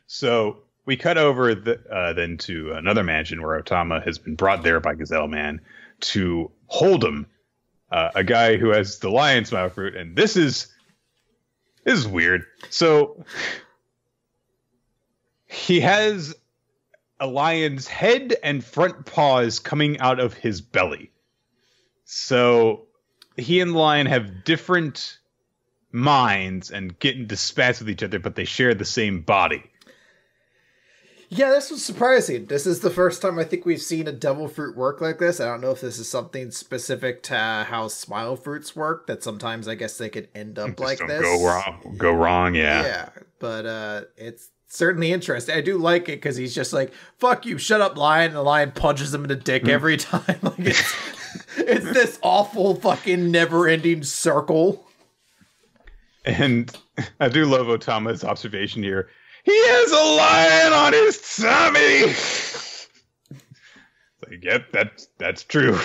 So we cut over then to another mansion where Otama has been brought there by Gazelle Man to Holdem, a guy who has the lion smile fruit, and this is weird. So he has a lion's head and front paws coming out of his belly. So he and the lion have different minds and get into spats with each other, but they share the same body. Yeah, this was surprising. This is the first time I think we've seen a devil fruit work like this. I don't know if this is something specific to how smile fruits work, that sometimes I guess they could end up like this. Go wrong, yeah. Yeah, but it's certainly interesting. I do like it because he's just like, fuck you, shut up, lion. And the lion punches him in the dick every time. Like it's this awful fucking never-ending circle. And I do love Otama's observation here. He has a lion on his tummy. It's like, yep, that's true.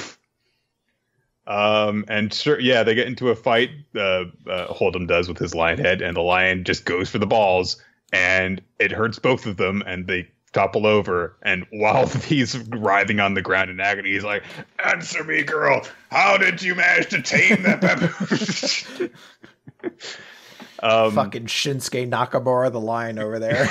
And sure, yeah, they get into a fight. Holdem does with his lion head, and the lion just goes for the balls, and it hurts both of them, and they topple over. And while he's writhing on the ground in agony, he's like, "Answer me, girl. How did you manage to tame that baboon?" Fucking Shinsuke Nakamura, the lion over there.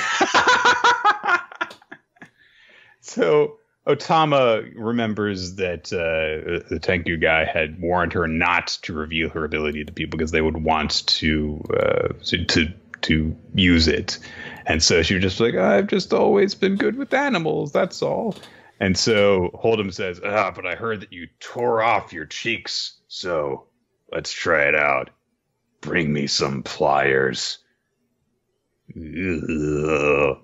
So Otama remembers that the Tenku guy had warned her not to reveal her ability to people because they would want to use it. And so she was just like, I've just always been good with animals, that's all. And so Holdem says, but I heard that you tore off your cheeks, so let's try it out. Bring me some pliers. Ugh.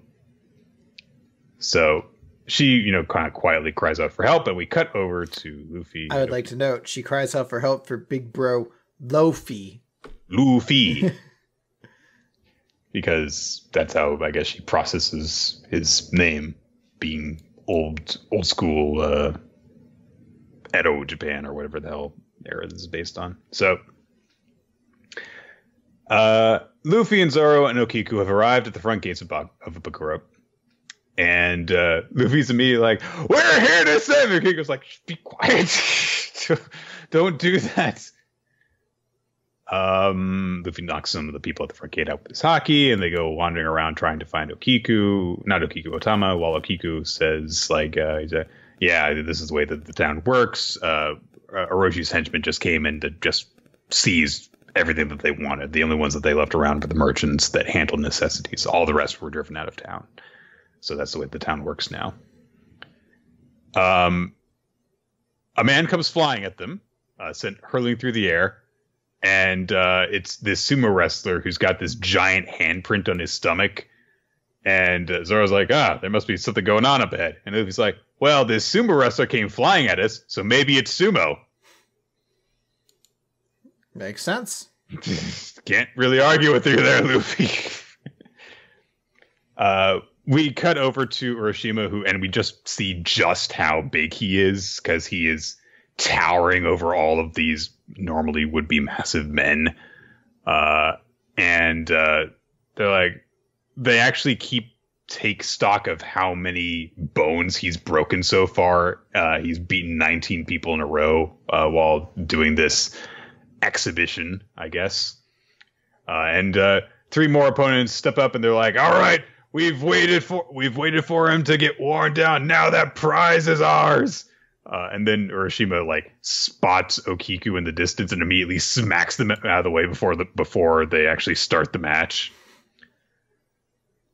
So she, kind of quietly cries out for help, and we cut over to Luffy. I would like to note, she cries out for help for big bro Luffy. Because that's how, I guess, she processes his name, being old school Edo Japan, or whatever the hell era this is based on. So Luffy and Zoro and Okiku have arrived at the front gates of Bakuro. And Luffy's immediately like, "We're here to save you." Okiku's like, "Be quiet. Don't do that." Luffy knocks some of the people at the front gate out with his haki, and they go wandering around trying to find Otama, while Okiku says, like, yeah, this is the way that the town works. Oroshi's henchmen just came in to just seize everything that they wanted. The only ones that they left around were the merchants that handled necessities. All the rest were driven out of town. So that's the way the town works now. A man comes flying at them, sent hurling through the air. And it's this sumo wrestler who's got this giant handprint on his stomach. And Zoro's like, there must be something going on up ahead. And Luffy's like, well, this sumo wrestler came flying at us, so maybe it's sumo. Makes sense. Can't really argue with you there, Luffy. We cut over to Oroshima, and we just see just how big he is, because he is towering over all of these normally would be massive men. And they're like, they actually take stock of how many bones he's broken so far. He's beaten 19 people in a row while doing this exhibition, I guess. And 3 more opponents step up, and they're like, all right, we've waited for him to get worn down. Now that prize is ours. And then Oroshima spots Okiku in the distance and immediately smacks them out of the way before they actually start the match.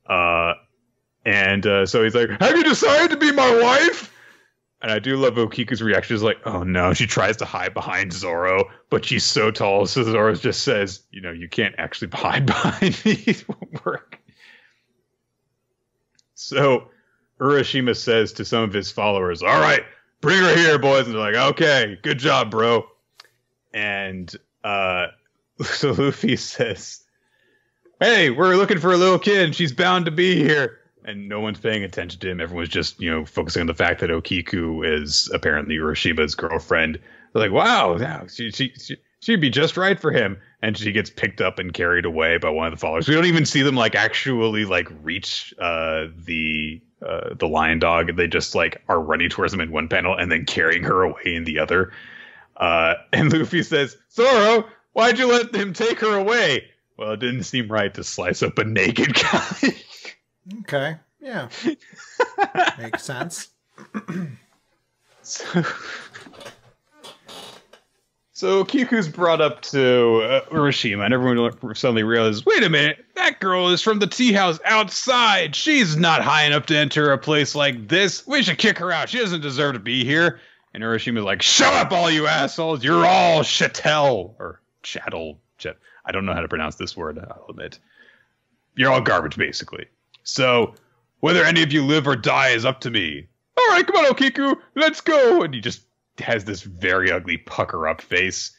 So he's like, "Have you decided to be my wife?" And I do love Okiku's reaction. Is like, "Oh no!" She tries to hide behind Zoro, but she's so tall, so Zoro just says, "You can't actually hide behind me. It won't work." So Oroshima says to some of his followers, "All right, bring her here, boys." And they're like, "Okay, good job, bro." And so Luffy says, "Hey, we're looking for a little kid, and she's bound to be here." And no one's paying attention to him. Everyone's just, focusing on the fact that Okiku is apparently Uroshima's girlfriend. They're like, "Wow, she'd be just right for him." And she gets picked up and carried away by one of the followers. We don't even see them actually reach the lion dog. They just are running towards them in one panel and then carrying her away in the other. And Luffy says, "Zoro, why'd you let him take her away?" Well, it didn't seem right to slice up a naked guy. Okay, yeah. Makes sense. So Kiku's brought up to Oroshima, and everyone suddenly realizes, wait a minute, that girl is from the tea house outside. She's not high enough to enter a place like this. We should kick her out. She doesn't deserve to be here. And Oroshima's like, "Shut up, all you assholes. You're all chattel." Or chattel. I don't know how to pronounce this word, I'll admit. You're all garbage, basically. So, whether any of you live or die is up to me. All right, come on, Okiku, let's go. And he just has this very ugly pucker up face.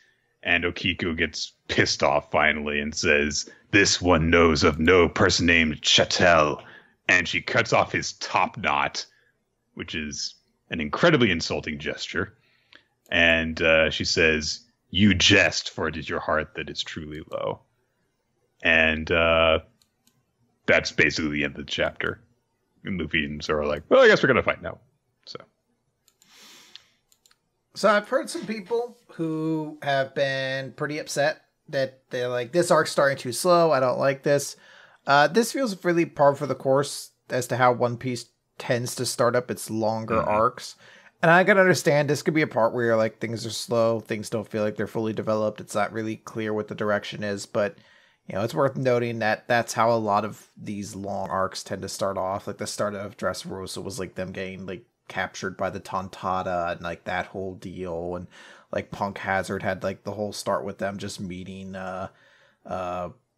And Okiku gets pissed off finally and says, "This one knows of no person named Chattel." And she cuts off his top knot, which is an incredibly insulting gesture. And she says, "You jest, for it is your heart that is truly low." And that's basically the end of the chapter. And Luffy and Zoro are like, well, I guess we're going to fight now. So I've heard some people who have been pretty upset that they're like, this arc's starting too slow. I don't like this. This feels really par for the course as to how One Piece tends to start up its longer arcs. And I can understand this could be a part where you're like, things are slow. Things don't feel like they're fully developed. It's not really clear what the direction is. But, you know, it's worth noting that that's how a lot of these long arcs tend to start off. Like the start of Dressrosa was like them getting like captured by the Tontada and like that whole deal, and like Punk Hazard had like the whole start with them just meeting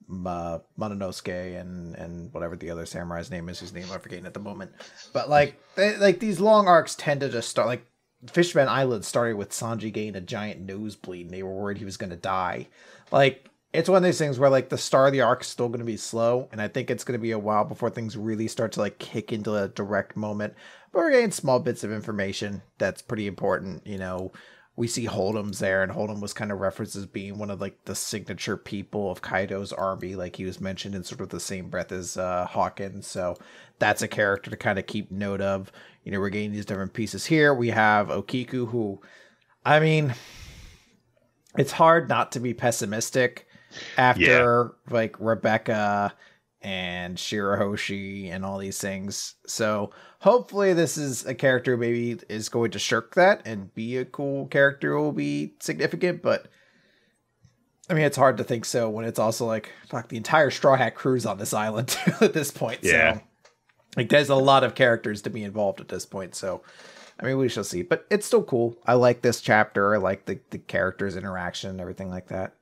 Mononosuke and whatever the other samurai's name is, whose name I'm forgetting at the moment. But like these long arcs tend to just start, like Fishman Island started with Sanji getting a giant nosebleed and they were worried he was going to die. Like it's one of those things where like the start of the arc is still going to be slow, and I think it's going to be a while before things really start to like kick into a direct moment. But we're getting small bits of information that's pretty important. You know, we see Holdem's there, and Holdem was kind of referenced as being one of like the signature people of Kaido's army. Like he was mentioned in sort of the same breath as Hawkins. So that's a character to kind of keep note of. You know, we're getting these different pieces here. We have Okiku, who, I mean, it's hard not to be pessimistic after like Rebecca and Shirahoshi and all these things. So hopefully this is a character who maybe is going to shirk that and be a cool character who will be significant. But I mean, it's hard to think so when it's also like, fuck, the entire Straw Hat crew's on this island at this point. Yeah. So like there's a lot of characters to be involved at this point. So I mean, we shall see, but it's still cool. I like this chapter. I like the characters' interaction and everything like that.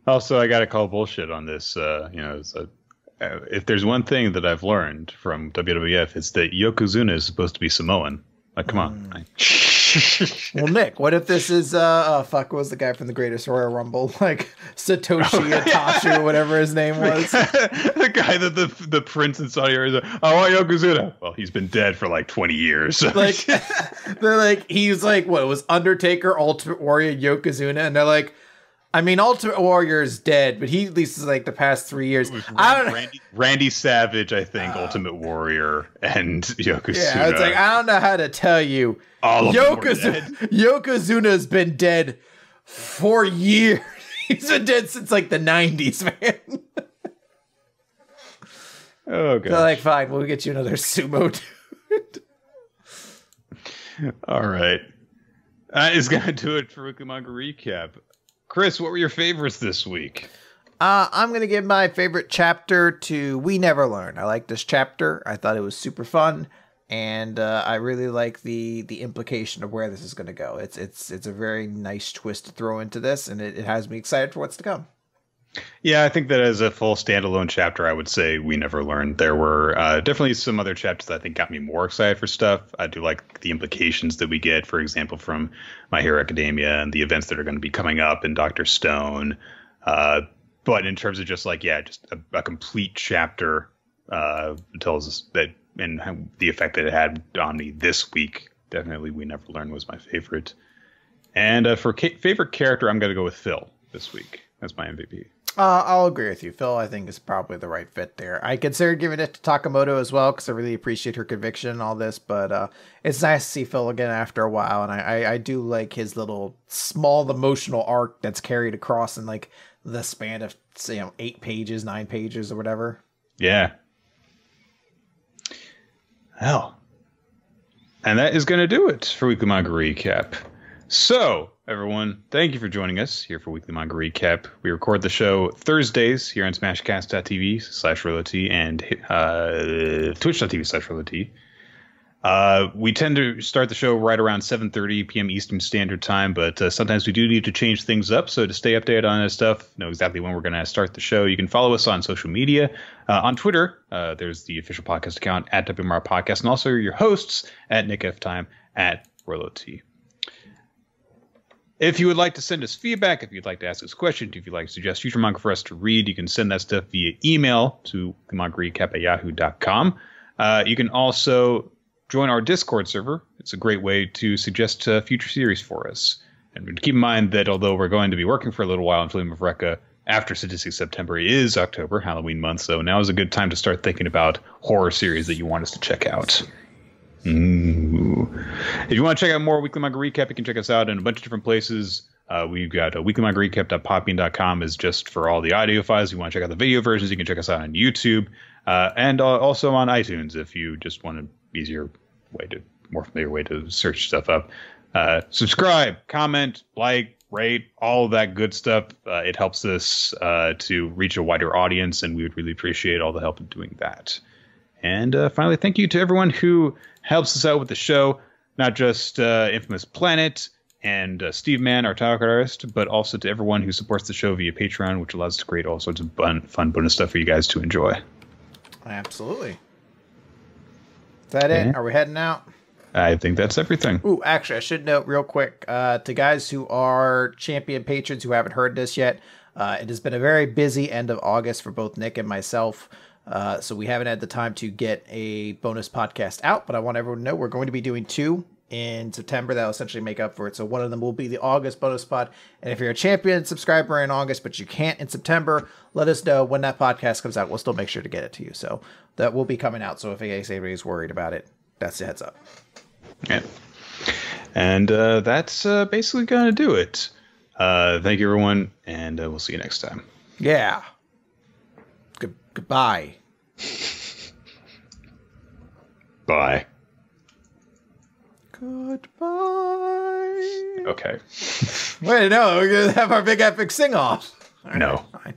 Also, I got to call bullshit on this. You know, if there's one thing that I've learned from WWF, it's that Yokozuna is supposed to be Samoan. Like, come on. Well, Nick, what if this is, what was the guy from the Greatest Royal Rumble? Like, Satoshi Itachi, or whatever his name was. The guy that the prince in Saudi Arabia, I want Yokozuna. Well, he's been dead for like 20 years. Like, they're like, he's like, what, it was Undertaker, Ultimate Warrior, Yokozuna, and they're like, I mean, Ultimate Warrior is dead, but he at least is like the past 3 years. I don't know. Randy Savage, I think, Ultimate Warrior, and Yokozuna. Yeah, it's like, I don't know how to tell you. All of Yokozuna's been dead for years. He's been dead since like the 90s, man. Oh, god. So like, fine, we'll get you another sumo dude. All right. That is going to do it for Weekly Manga Recap. Chris, what were your favorites this week? I'm going to give my favorite chapter to We Never Learn. I like this chapter. I thought it was super fun. And I really like the implication of where this is going to go. It's a very nice twist to throw into this, and it has me excited for what's to come. Yeah, I think that as a full standalone chapter, I would say We Never Learned. There were definitely some other chapters that I think got me more excited for stuff. I do like the implications that we get, for example, from My Hero Academia and the events that are going to be coming up in Dr. Stone. But in terms of just like, just a complete chapter tells us that and how, the effect that it had on me this week, definitely We Never Learned was my favorite. And for favorite character, I'm going to go with Phil this week. That's my MVP. I'll agree with you. Phil, I think, is probably the right fit there. I considered giving it to Takamoto as well because I really appreciate her conviction and all this. But it's nice to see Phil again after a while. And I do like his little small emotional arc that's carried across in like the span of, 8 pages, 9 pages or whatever. Yeah. Hell. And that is going to do it for Weekly Manga Recap. So, everyone, thank you for joining us here for Weekly Manga Recap. We record the show Thursdays here on smashcast.tv/RoLoT and twitch.tv/RoLoT. We tend to start the show right around 7:30 p.m. Eastern Standard Time, but sometimes we do need to change things up. So to stay updated on this stuff, know exactly when we're going to start the show, you can follow us on social media. On Twitter, there's the official podcast account at WMR Podcast, and also your hosts at Nick F. Time, at RoloT. If you would like to send us feedback, if you'd like to ask us questions, if you'd like to suggest future manga for us to read, you can send that stuff via email to mangarecap@yahoo.com. You can also join our Discord server. It's a great way to suggest future series for us. And keep in mind that although we're going to be working for a little while on Flame of Recca, after Statistics September is October, Halloween month, so now is a good time to start thinking about horror series that you want us to check out. Ooh. If you want to check out more Weekly Manga Recap, you can check us out in a bunch of different places. We've got weeklymangarecap.podbean.com is just for all the audio files. If you want to check out the video versions, you can check us out on YouTube and also on iTunes if you just want an more familiar way to search stuff up. Subscribe, comment, like, rate, all of that good stuff. It helps us to reach a wider audience, and we would really appreciate all the help in doing that. And finally, thank you to everyone who helps us out with the show, not just Infamous Planet and Steve Mann, our title card artist, but also to everyone who supports the show via Patreon, which allows us to create all sorts of fun bonus stuff for you guys to enjoy. Absolutely. Is that it? Are we heading out? I think that's everything. Ooh, actually, I should note real quick to guys who are champion patrons who haven't heard this yet, it has been a very busy end of August for both Nick and myself. So we haven't had the time to get a bonus podcast out, but I want everyone to know we're going to be doing 2 in September. That'll essentially make up for it. So one of them will be the August bonus pod. And if you're a champion subscriber in August, but you can't in September, let us know when that podcast comes out. We'll still make sure to get it to you. So that will be coming out. So if anybody's worried about it, that's the heads up. Yeah. And that's basically going to do it. Thank you, everyone. And we'll see you next time. Yeah. Goodbye. Bye. Goodbye. Okay. Wait, no, we're going to have our big epic sing-off. No. Fine.